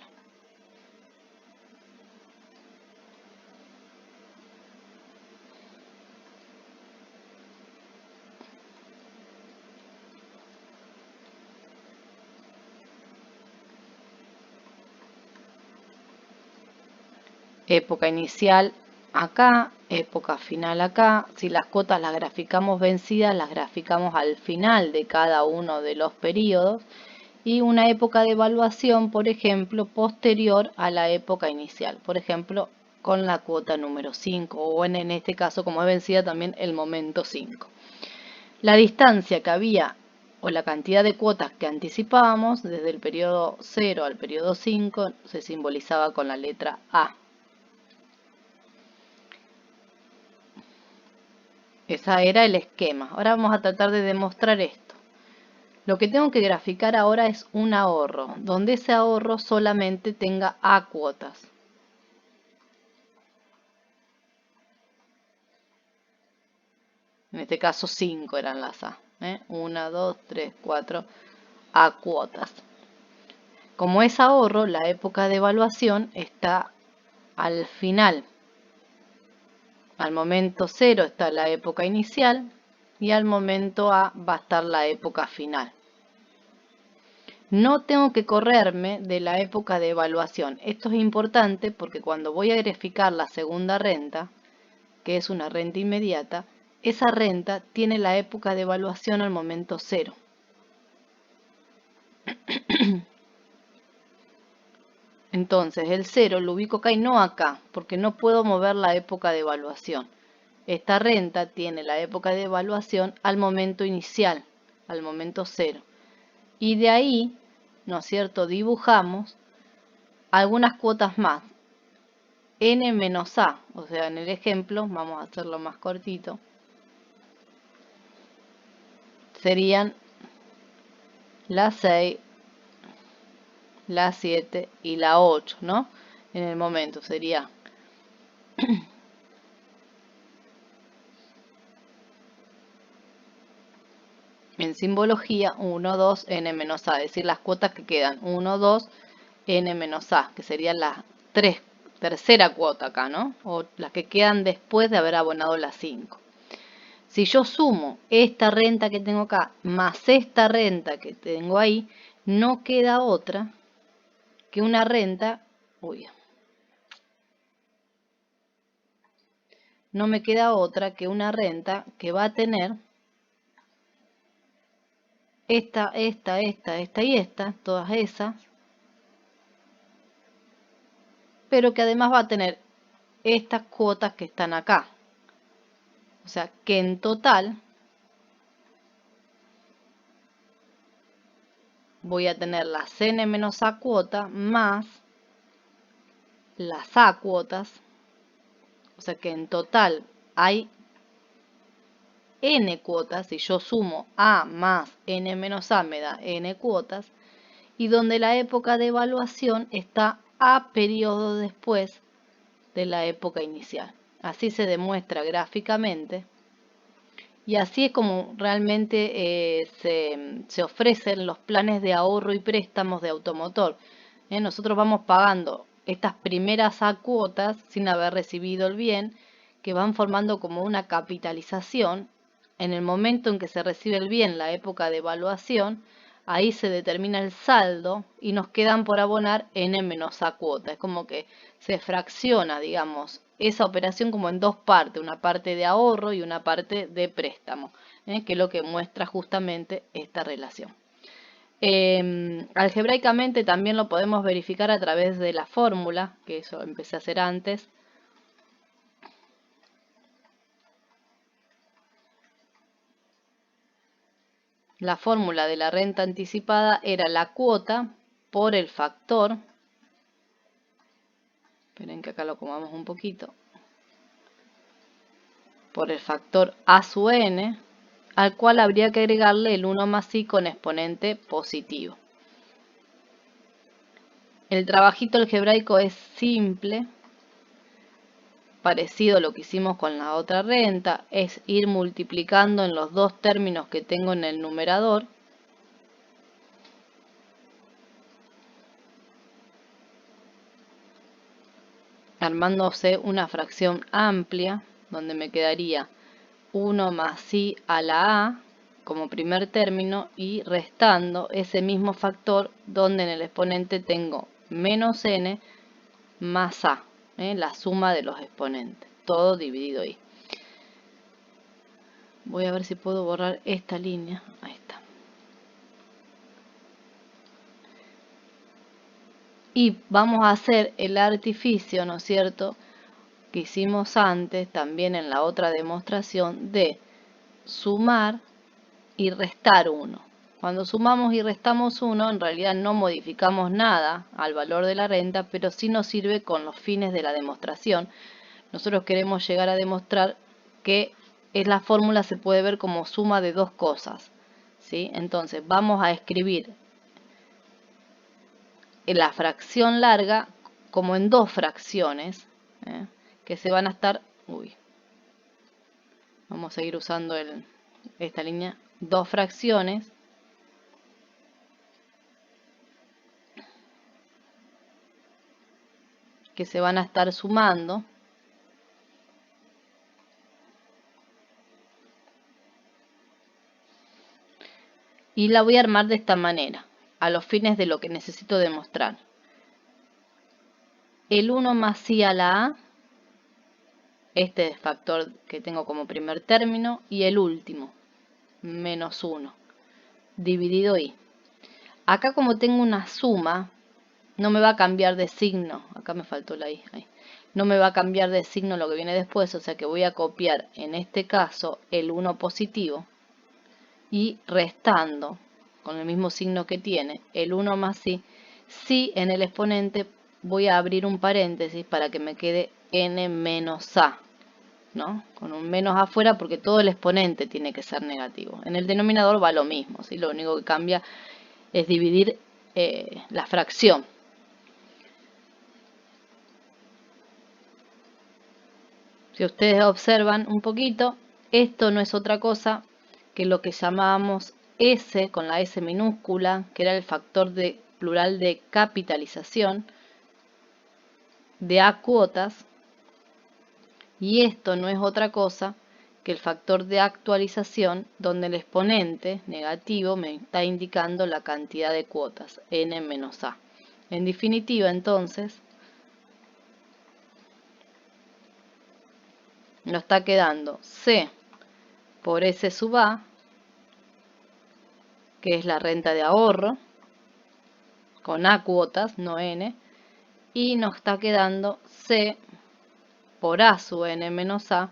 Época inicial acá época final acá. Si las cuotas las graficamos vencidas, las graficamos al final de cada uno de los periodos. Y una época de evaluación, por ejemplo, posterior a la época inicial. Por ejemplo, con la cuota número 5, o en este caso, como es vencida, también el momento 5. La distancia que había, o la cantidad de cuotas que anticipábamos, desde el periodo 0 al periodo 5, se simbolizaba con la letra A. Ese era el esquema. Ahora vamos a tratar de demostrar esto. Lo que tengo que graficar ahora es un ahorro, donde ese ahorro solamente tenga A cuotas. En este caso 5 eran las A. 1, 2, 3, 4 A cuotas. Como es ahorro, la época de evaluación está al final. Al momento 0 está la época inicial y al momento A va a estar la época final. No tengo que correrme de la época de evaluación. Esto es importante porque cuando voy a graficar la segunda renta, que es una renta inmediata, esa renta tiene la época de evaluación al momento 0. Entonces el 0 lo ubico acá y no acá, porque no puedo mover la época de evaluación. Esta renta tiene la época de evaluación al momento inicial, al momento 0. Y de ahí, ¿no es cierto?, dibujamos algunas cuotas más. N menos A, o sea, en el ejemplo, vamos a hacerlo más cortito, serían la 6, la 7 y la 8, ¿no? En el momento sería en simbología 1, 2, n menos a, es decir, las cuotas que quedan 1, 2, n menos a, que sería la tercera cuota acá, ¿no? O las que quedan después de haber abonado las 5. Si yo sumo esta renta que tengo acá más esta renta que tengo ahí, no queda otra que una renta, no me queda otra que una renta que va a tener esta y esta, todas esas, pero que además va a tener estas cuotas que están acá. O sea, que en total voy a tener las n menos a cuotas más las a cuotas. O sea que en total hay n cuotas. Si yo sumo a más n menos a me da n cuotas. Y donde la época de evaluación está a periodo después de la época inicial. Así se demuestra gráficamente. Y así es como realmente se ofrecen los planes de ahorro y préstamos de automotor. Nosotros vamos pagando estas primeras A cuotas sin haber recibido el bien, que van formando como una capitalización. En el momento en que se recibe el bien, la época de evaluación, ahí se determina el saldo y nos quedan por abonar n menos A cuota. Es como que se fracciona, digamos, esa operación como en dos partes, una parte de ahorro y una parte de préstamo, que es lo que muestra justamente esta relación. Algebraicamente también lo podemos verificar a través de la fórmula, que eso empecé a hacer antes. La fórmula de la renta anticipada era la cuota por el factor. Esperen que acá lo comamos un poquito. Por el factor a sub n, al cual habría que agregarle el 1 más i con exponente positivo. El trabajito algebraico es simple, parecido a lo que hicimos con la otra renta, es ir multiplicando en los dos términos que tengo en el numerador. Armándose una fracción amplia, donde me quedaría 1 más i a la a como primer término y restando ese mismo factor donde en el exponente tengo menos n más a, la suma de los exponentes. todo dividido I. Voy a ver si puedo borrar esta línea. Ahí está. Y vamos a hacer el artificio, ¿no es cierto?, que hicimos antes, también en la otra demostración, de sumar y restar 1. Cuando sumamos y restamos 1, en realidad no modificamos nada al valor de la renta, pero sí nos sirve con los fines de la demostración. Nosotros queremos llegar a demostrar que la fórmula se puede ver como suma de dos cosas, ¿sí? Entonces vamos a escribir la fracción larga como en dos fracciones, que se van a estar... Vamos a seguir usando esta línea. Dos fracciones que se van a estar sumando. Y la voy a armar de esta manera, a los fines de lo que necesito demostrar. El 1 más I a la A, este es factor que tengo como primer término, y el último, menos 1, dividido I. Acá como tengo una suma, no me va a cambiar de signo, acá me faltó la I, ahí. No me va a cambiar de signo lo que viene después, o sea que voy a copiar en este caso el 1 positivo y restando con el mismo signo que tiene el 1 más I, si en el exponente voy a abrir un paréntesis para que me quede n menos a, ¿no? Con un menos afuera porque todo el exponente tiene que ser negativo. En el denominador va lo mismo, ¿sí? Lo único que cambia es dividir la fracción. Si ustedes observan un poquito, esto no es otra cosa que lo que llamábamos S con la S minúscula, que era el factor de plural de capitalización de A cuotas, y esto no es otra cosa que el factor de actualización, donde el exponente negativo me está indicando la cantidad de cuotas, n menos a. En definitiva, entonces, nos está quedando C por S sub A, que es la renta de ahorro, con A cuotas, no N, y nos está quedando C por A sub N menos A,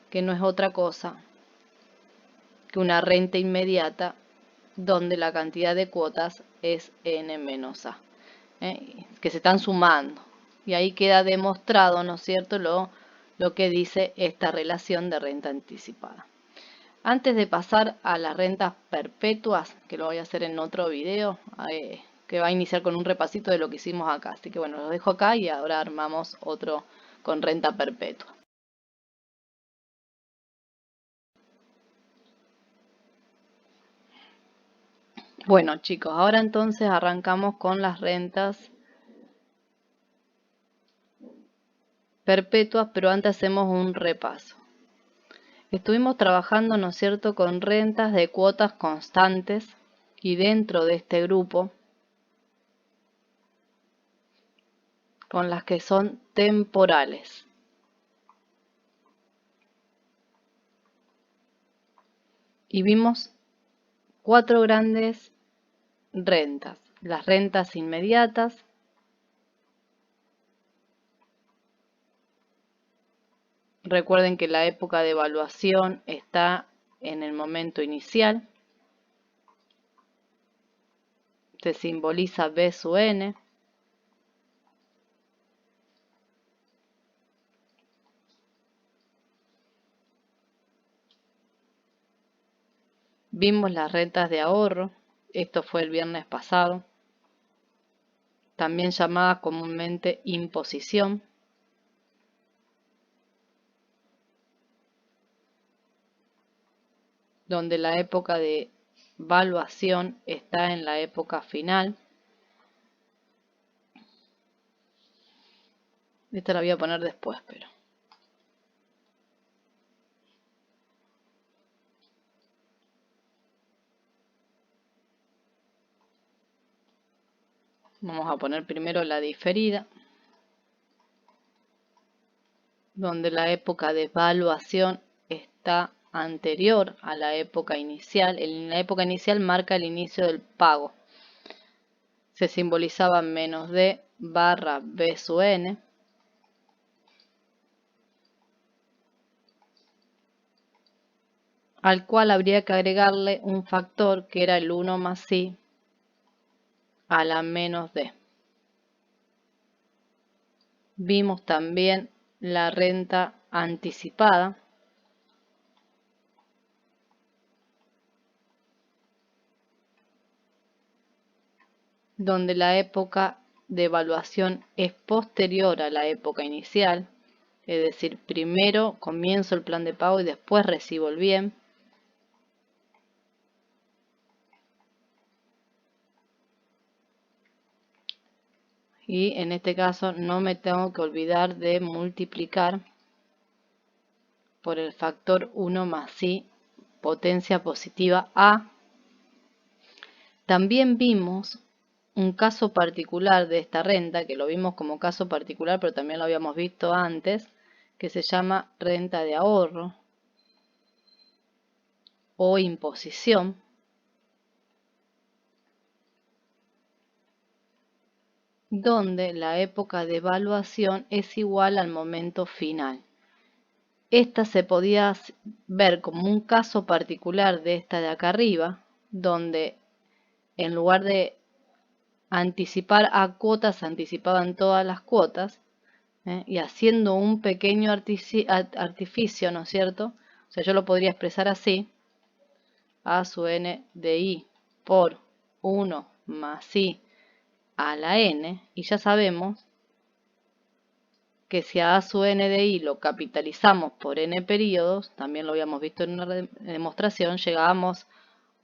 que no es otra cosa que una renta inmediata donde la cantidad de cuotas es N menos A, que se están sumando. Y ahí queda demostrado, ¿no es cierto?, lo que dice esta relación de renta anticipada. Antes de pasar a las rentas perpetuas, que lo voy a hacer en otro video, que va a iniciar con un repasito de lo que hicimos acá. Así que bueno, lo dejo acá y ahora armamos otro con renta perpetua. Bueno chicos, ahora entonces arrancamos con las rentas perpetuas, pero antes hacemos un repaso. Estuvimos trabajando, ¿no es cierto?, con rentas de cuotas constantes y dentro de este grupo con las que son temporales. Y vimos 4 grandes rentas. Las rentas inmediatas, recuerden que la época de evaluación está en el momento inicial. Se simboliza B sub N. Vimos las rentas de ahorro. Esto fue el viernes pasado. También llamada comúnmente imposición. Donde la época de evaluación está en la época final. Esta la voy a poner después, pero... Vamos a poner primero la diferida. donde la época de evaluación está anterior a la época inicial. En la época inicial marca el inicio del pago. Se simbolizaba menos D barra B sub n, al cual habría que agregarle un factor que era el 1 más I a la menos D. Vimos también la renta anticipada, donde la época de evaluación es posterior a la época inicial, es decir, primero comienzo el plan de pago y después recibo el bien. Y en este caso no me tengo que olvidar de multiplicar por el factor 1 más I potencia positiva A. También vimos un caso particular de esta renta, que lo vimos como caso particular, pero también lo habíamos visto antes, que se llama renta de ahorro o imposición, donde la época de evaluación es igual al momento final. Esta se podía ver como un caso particular de esta de acá arriba, donde en lugar de anticipar a cuotas, se anticipaban todas las cuotas, y haciendo un pequeño artificio, ¿no es cierto? O sea, yo lo podría expresar así: A sub n de I por 1 más I a la n, y ya sabemos que si a sub n de I lo capitalizamos por n periodos, también lo habíamos visto en una demostración, llegábamos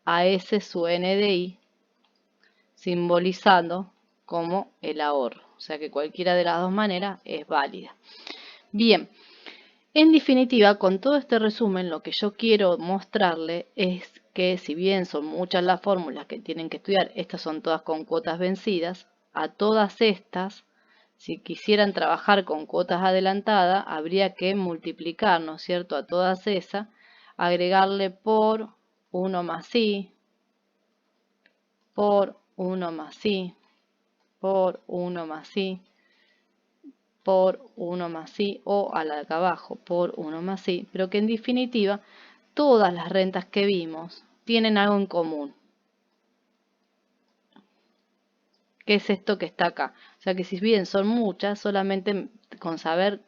a S sub n de I, simbolizando como el ahorro. O sea que cualquiera de las dos maneras es válida. Bien, en definitiva, con todo este resumen, lo que yo quiero mostrarle es que si bien son muchas las fórmulas que tienen que estudiar, estas son todas con cuotas vencidas, a todas estas, si quisieran trabajar con cuotas adelantadas, habría que multiplicar, ¿no es cierto?, a todas esas, agregarle por 1 más I, por 1 más I, por 1 más I, por 1 más I, o a la de acá abajo, por 1 más I, pero que en definitiva todas las rentas que vimos tienen algo en común. ¿Qué es esto que está acá? O sea que si bien son muchas, solamente con saber,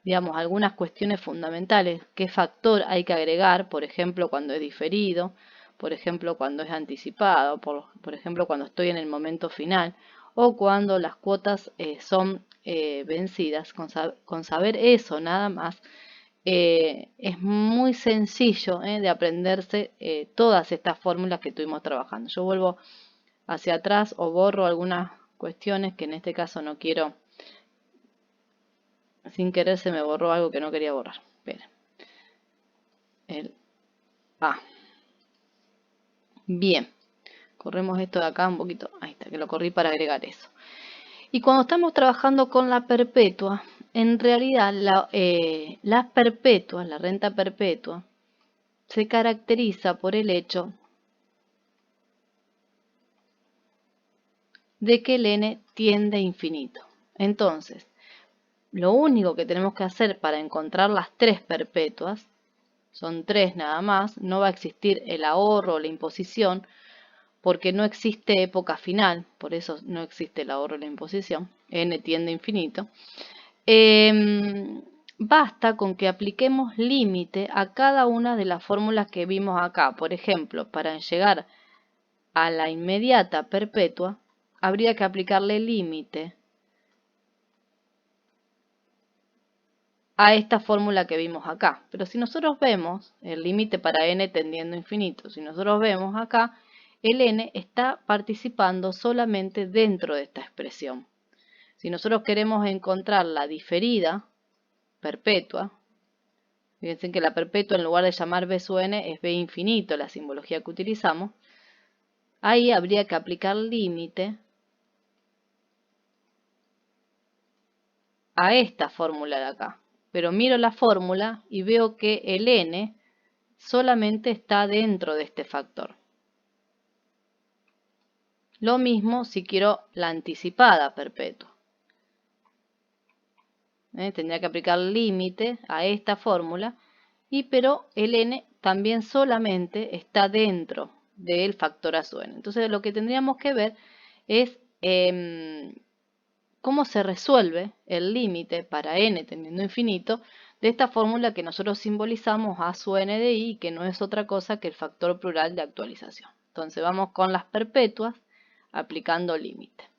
digamos, algunas cuestiones fundamentales, qué factor hay que agregar, por ejemplo, cuando es diferido, por ejemplo, cuando es anticipado, por ejemplo, cuando estoy en el momento final, o cuando las cuotas son vencidas. Con saber eso nada más, es muy sencillo de aprenderse todas estas fórmulas que estuvimos trabajando. Yo vuelvo hacia atrás o borro algunas cuestiones que en este caso no quiero. Sin querer se me borró algo que no quería borrar. Espera. El A. Bien. Corremos esto de acá un poquito. Ahí está, que lo corrí para agregar eso. Y cuando estamos trabajando con la perpetua, en realidad las perpetuas, la renta perpetua, se caracteriza por el hecho de que el n tiende a infinito. Entonces, lo único que tenemos que hacer para encontrar las tres perpetuas, son tres nada más, no va a existir el ahorro o la imposición, porque no existe época final, por eso no existe el ahorro o la imposición, n tiende a infinito. Basta con que apliquemos límite a cada una de las fórmulas que vimos acá. Por ejemplo, para llegar a la inmediata perpetua, habría que aplicarle límite a esta fórmula que vimos acá. Pero si nosotros vemos el límite para n tendiendo a infinito, si nosotros vemos acá, el n está participando solamente dentro de esta expresión. Si nosotros queremos encontrar la diferida perpetua, fíjense que la perpetua en lugar de llamar b sub n es b infinito, la simbología que utilizamos, ahí habría que aplicar límite a esta fórmula de acá. pero miro la fórmula y veo que el n solamente está dentro de este factor. Lo mismo si quiero la anticipada perpetua. Tendría que aplicar límite a esta fórmula, pero el n también solamente está dentro del factor a su n. Entonces lo que tendríamos que ver es cómo se resuelve el límite para n tendiendo a infinito de esta fórmula que nosotros simbolizamos a su n de i, que no es otra cosa que el factor plural de actualización. Entonces vamos con las perpetuas aplicando límite.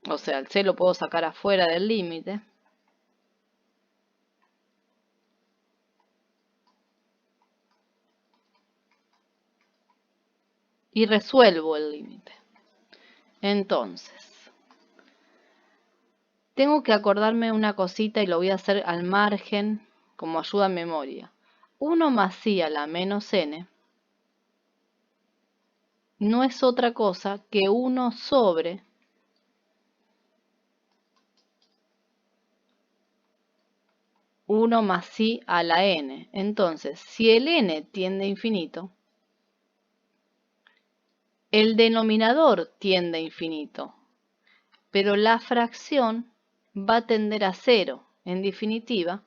O sea, el c lo puedo sacar afuera del límite. Y resuelvo el límite. Entonces, tengo que acordarme una cosita y lo voy a hacer al margen como ayuda a memoria. 1 más i a la menos n no es otra cosa que 1 sobre uno más i a la n. Entonces, si el n tiende a infinito, el denominador tiende a infinito, pero la fracción va a tender a 0. En definitiva,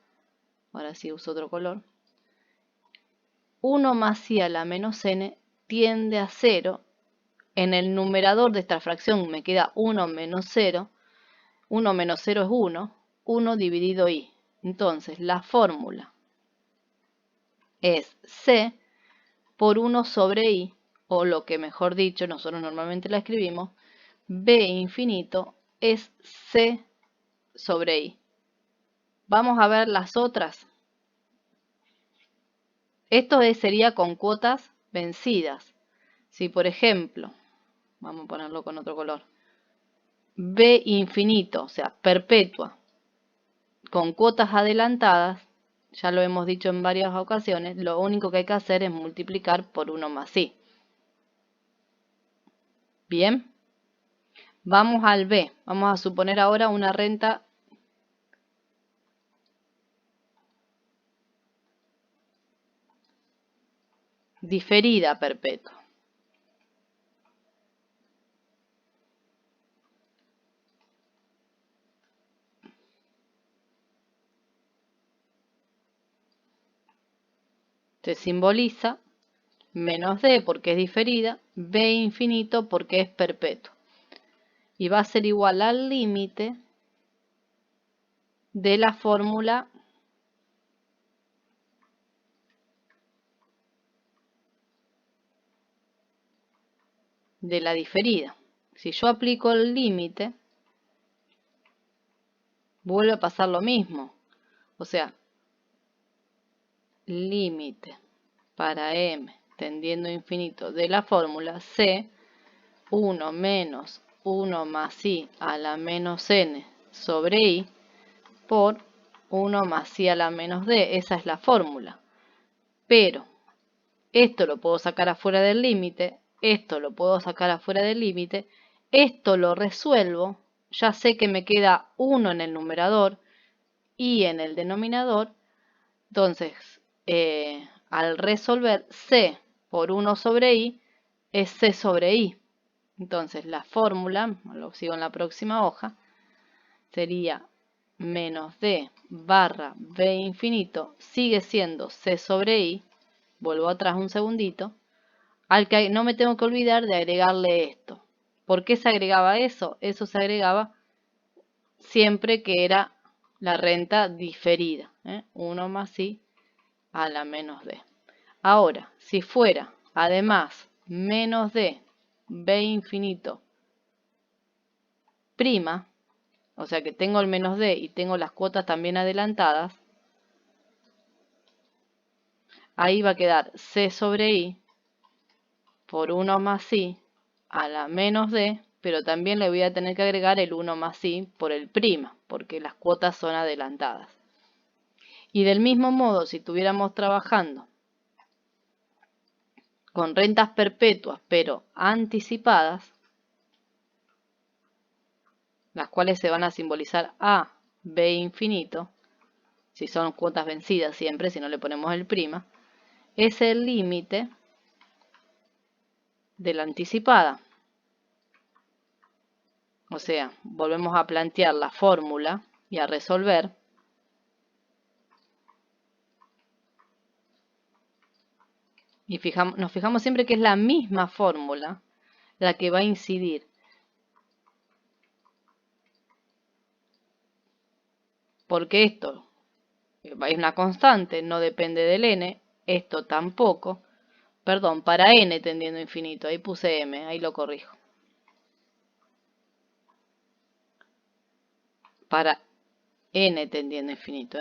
ahora sí uso otro color, 1 más i a la menos n tiende a 0. En el numerador de esta fracción me queda 1 menos 0. 1 menos 0 es 1. 1 dividido i. Entonces, la fórmula es c por 1 sobre i, o lo que mejor dicho, nosotros normalmente la escribimos, b infinito es c sobre i. Vamos a ver las otras. Esto sería con cuotas vencidas. Si, por ejemplo, vamos a ponerlo con otro color, b infinito, o sea, perpetua, con cuotas adelantadas, ya lo hemos dicho en varias ocasiones, lo único que hay que hacer es multiplicar por 1 más i. Bien, vamos al b. Vamos a suponer ahora una renta diferida perpetua. Se simboliza menos d porque es diferida, b infinito porque es perpetuo. Y va a ser igual al límite de la fórmula de la diferida. Si yo aplico el límite, vuelve a pasar lo mismo. O sea, límite para m tendiendo a infinito de la fórmula c, 1 menos 1 más i a la menos n sobre i por 1 más i a la menos d. Esa es la fórmula. Pero esto lo puedo sacar afuera del límite, esto lo puedo sacar afuera del límite, esto lo resuelvo, ya sé que me queda 1 en el numerador y en el denominador. Entonces, al resolver c por 1 sobre i es c sobre i. Entonces, la fórmula, lo sigo en la próxima hoja, sería menos d barra b infinito, sigue siendo c sobre i. Vuelvo atrás un segundito, al que no me tengo que olvidar de agregarle esto. ¿Por qué se agregaba eso? Eso se agregaba siempre que era la renta diferida. 1 más i a la menos d. Ahora, si fuera además menos d b infinito prima, o sea que tengo el menos d y tengo las cuotas también adelantadas, ahí va a quedar C sobre I por 1 más I a la menos D, pero también le voy a tener que agregar el 1 más I por el prima, porque las cuotas son adelantadas. Y del mismo modo, si estuviéramos trabajando con rentas perpetuas, pero anticipadas, las cuales se van a simbolizar A, B infinito, si son cuotas vencidas siempre, si no le ponemos el prima, es el límite de la anticipada. O sea, volvemos a plantear la fórmula y a resolver. Y nos fijamos siempre que es la misma fórmula la que va a incidir. Porque esto es una constante, no depende del n, esto tampoco. Perdón, para n tendiendo a infinito, ahí puse m, ahí lo corrijo. Para n tendiendo a infinito,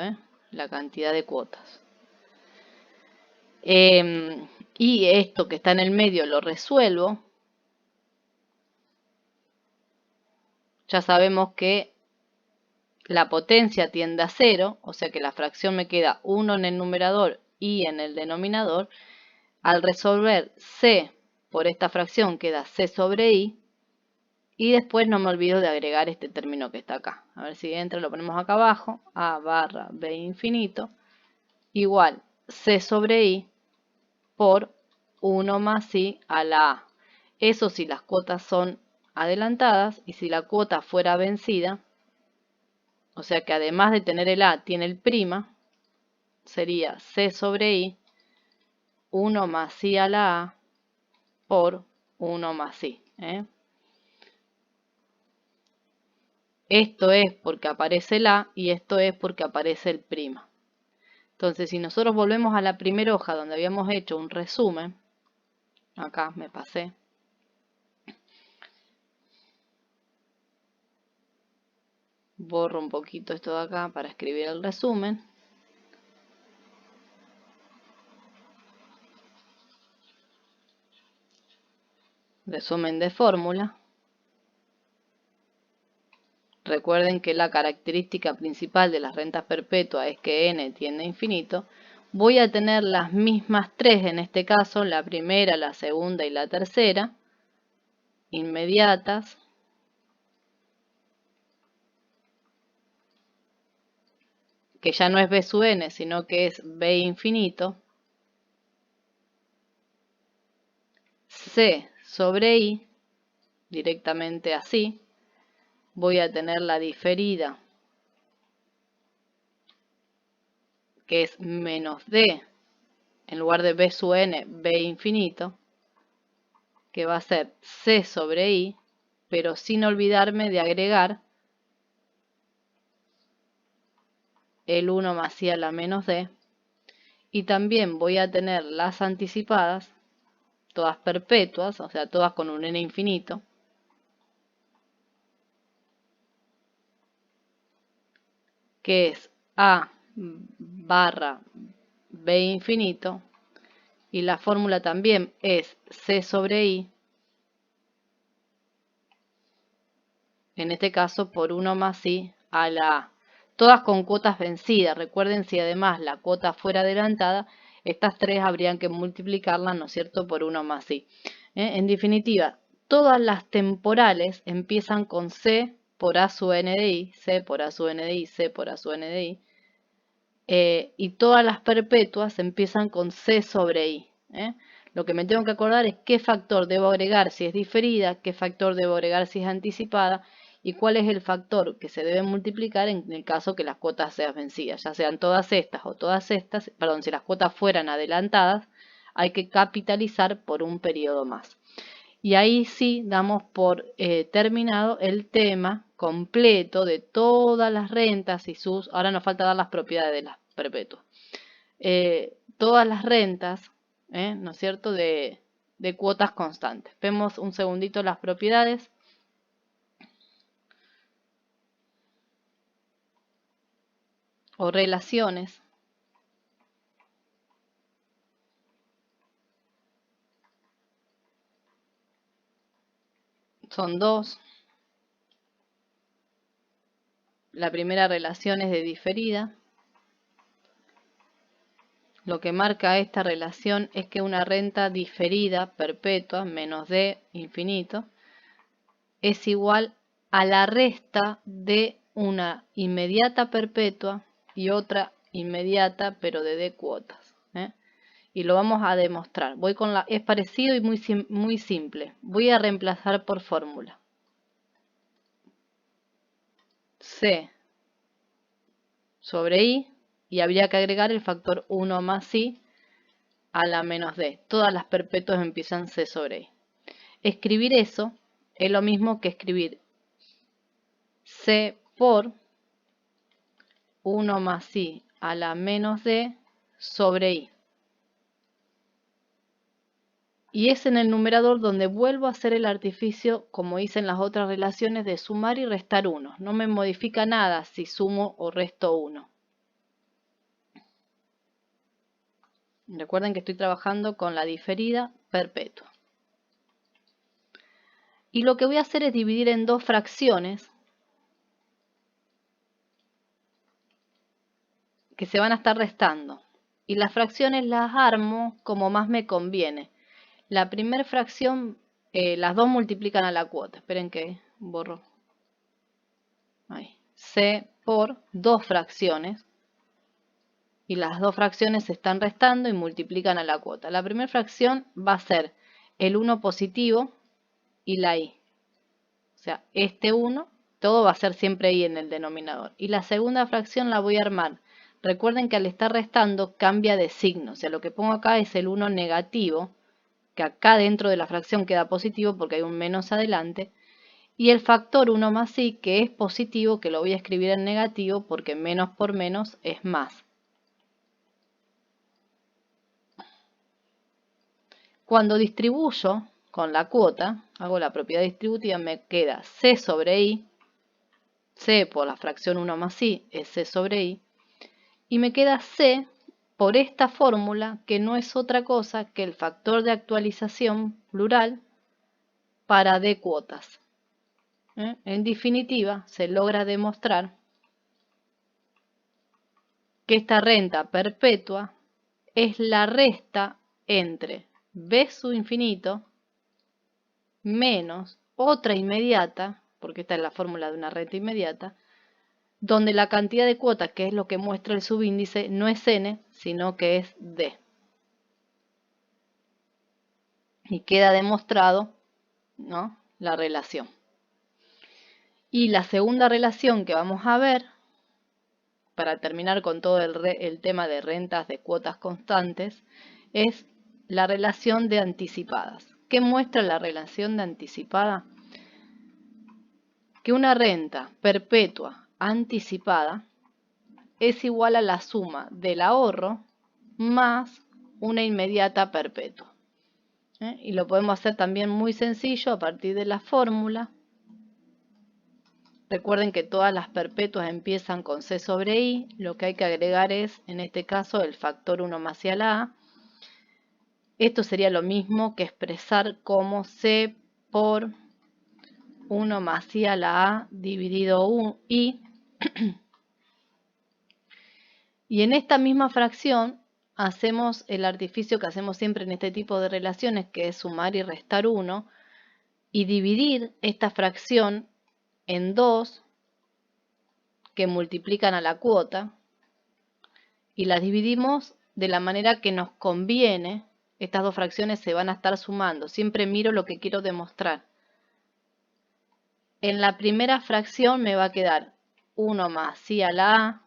la cantidad de cuotas. Y esto que está en el medio lo resuelvo. Ya sabemos que la potencia tiende a 0, o sea que la fracción me queda 1 en el numerador y en el denominador. Al resolver C por esta fracción queda C sobre I. Y después no me olvido de agregar este término que está acá. A ver si entra, lo ponemos acá abajo. A barra B infinito igual C sobre I por 1 más I a la A. Eso si las cuotas son adelantadas y si la cuota fuera vencida, o sea que además de tener el A tiene el prima, sería C sobre I 1 más I a la A por 1 más I. Esto es porque aparece el A y esto es porque aparece el prima. Entonces, si nosotros volvemos a la primera hoja donde habíamos hecho un resumen, acá me pasé, borro un poquito esto de acá para escribir el resumen. Resumen de fórmula. Recuerden que la característica principal de las rentas perpetuas es que n tiende a infinito. Voy a tener las mismas tres en este caso, la primera, la segunda y la tercera, inmediatas. Que ya no es b sub n, sino que es b infinito. C sobre I, directamente así. Voy a tener la diferida, que es menos D, en lugar de b sub n, b infinito, que va a ser C sobre I, pero sin olvidarme de agregar el 1 más I a la menos D. Y también voy a tener las anticipadas, todas perpetuas, o sea, todas con un n infinito, que es A barra B infinito, y la fórmula también es C sobre I, en este caso por 1 más I a la A. Todas con cuotas vencidas. Recuerden, si además la cuota fuera adelantada, estas tres habrían que multiplicarlas, ¿no es cierto?, por 1 más I. En definitiva, todas las temporales empiezan con C por A sub n de I, C por A sub n de I, C por A sub n de I. Y todas las perpetuas empiezan con C sobre I. Lo que me tengo que acordar es qué factor debo agregar si es diferida, qué factor debo agregar si es anticipada y cuál es el factor que se debe multiplicar en el caso que las cuotas sean vencidas, ya sean todas estas o todas estas, perdón, si las cuotas fueran adelantadas, hay que capitalizar por un periodo más. Y ahí sí damos por terminado el tema completo de todas las rentas y sus, ahora nos falta dar las propiedades de las perpetuas. Todas las rentas, ¿no es cierto?, de cuotas constantes. Vemos un segundito las propiedades. O relaciones. son 2. La primera relación es de diferida. Lo que marca esta relación es que una renta diferida perpetua menos d infinito es igual a la resta de una inmediata perpetua y otra inmediata pero de d cuotas. Y lo vamos a demostrar. Es parecido y muy simple. Voy a reemplazar por fórmula. C sobre I, y habría que agregar el factor 1 más I a la menos D. Todas las perpetuas empiezan C sobre I. Escribir eso es lo mismo que escribir C por 1 más I a la menos D sobre I. Y es en el numerador donde vuelvo a hacer el artificio, como hice en las otras relaciones, de sumar y restar 1. No me modifica nada si sumo o resto 1. Recuerden que estoy trabajando con la diferida perpetua. Y lo que voy a hacer es dividir en dos fracciones que se van a estar restando. Y las fracciones las armo como más me conviene. La primera fracción, las dos multiplican a la cuota. Esperen que borro. Ahí. C por dos fracciones. Y las dos fracciones se están restando y multiplican a la cuota. La primera fracción va a ser el 1 positivo y la I. O sea, este 1, todo va a ser siempre I en el denominador. Y la segunda fracción la voy a armar. Recuerden que al estar restando cambia de signo. O sea, lo que pongo acá es el 1 negativo, que acá dentro de la fracción queda positivo porque hay un menos adelante. Y el factor 1 más I, que es positivo, que lo voy a escribir en negativo porque menos por menos es más. Cuando distribuyo con la cuota, hago la propiedad distributiva, me queda C sobre I. C por la fracción 1 más I es C sobre I. Y me queda C por esta fórmula, que no es otra cosa que el factor de actualización plural para D cuotas. En definitiva, se logra demostrar que esta renta perpetua es la resta entre B sub infinito menos otra inmediata, porque esta es la fórmula de una renta inmediata, donde la cantidad de cuotas, que es lo que muestra el subíndice, no es n, sino que es d. Y queda demostrado, ¿no?, la relación. Y la segunda relación que vamos a ver, para terminar con todo el tema de rentas de cuotas constantes, es la relación de anticipadas. ¿Qué muestra la relación de anticipada? Que una renta perpetua anticipada es igual a la suma del ahorro más una inmediata perpetua. Y lo podemos hacer también muy sencillo a partir de la fórmula. Recuerden que todas las perpetuas empiezan con C sobre I. Lo que hay que agregar es, en este caso, el factor 1 más I a la A. Esto sería lo mismo que expresar como C por 1 más I a la A dividido I. Y en esta misma fracción hacemos el artificio que hacemos siempre en este tipo de relaciones, que es sumar y restar 1, y dividir esta fracción en dos que multiplican a la cuota, y las dividimos de la manera que nos conviene. Estas dos fracciones se van a estar sumando. Siempre miro lo que quiero demostrar. En la primera fracción me va a quedar 1 más I a la A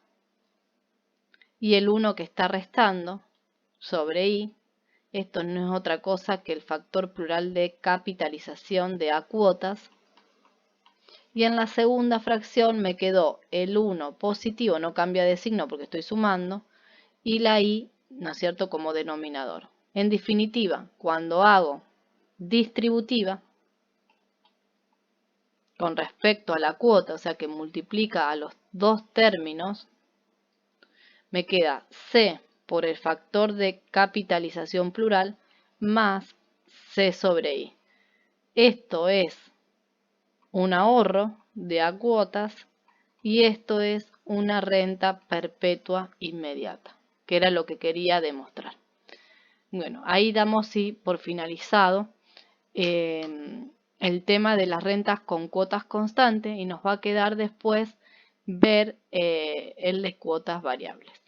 y el 1 que está restando sobre I. Esto no es otra cosa que el factor plural de capitalización de A cuotas. Y en la segunda fracción me quedó el 1 positivo, no cambia de signo porque estoy sumando, y la I, ¿no es cierto?, como denominador. En definitiva, cuando hago distributiva con respecto a la cuota, o sea que multiplica a los dos términos, me queda C por el factor de capitalización plural más C sobre I. Esto es un ahorro de a cuotas y esto es una renta perpetua inmediata, que era lo que quería demostrar. Bueno, ahí damos sí por finalizado el tema de las rentas con cuotas constantes y nos va a quedar después ver el de cuotas variables.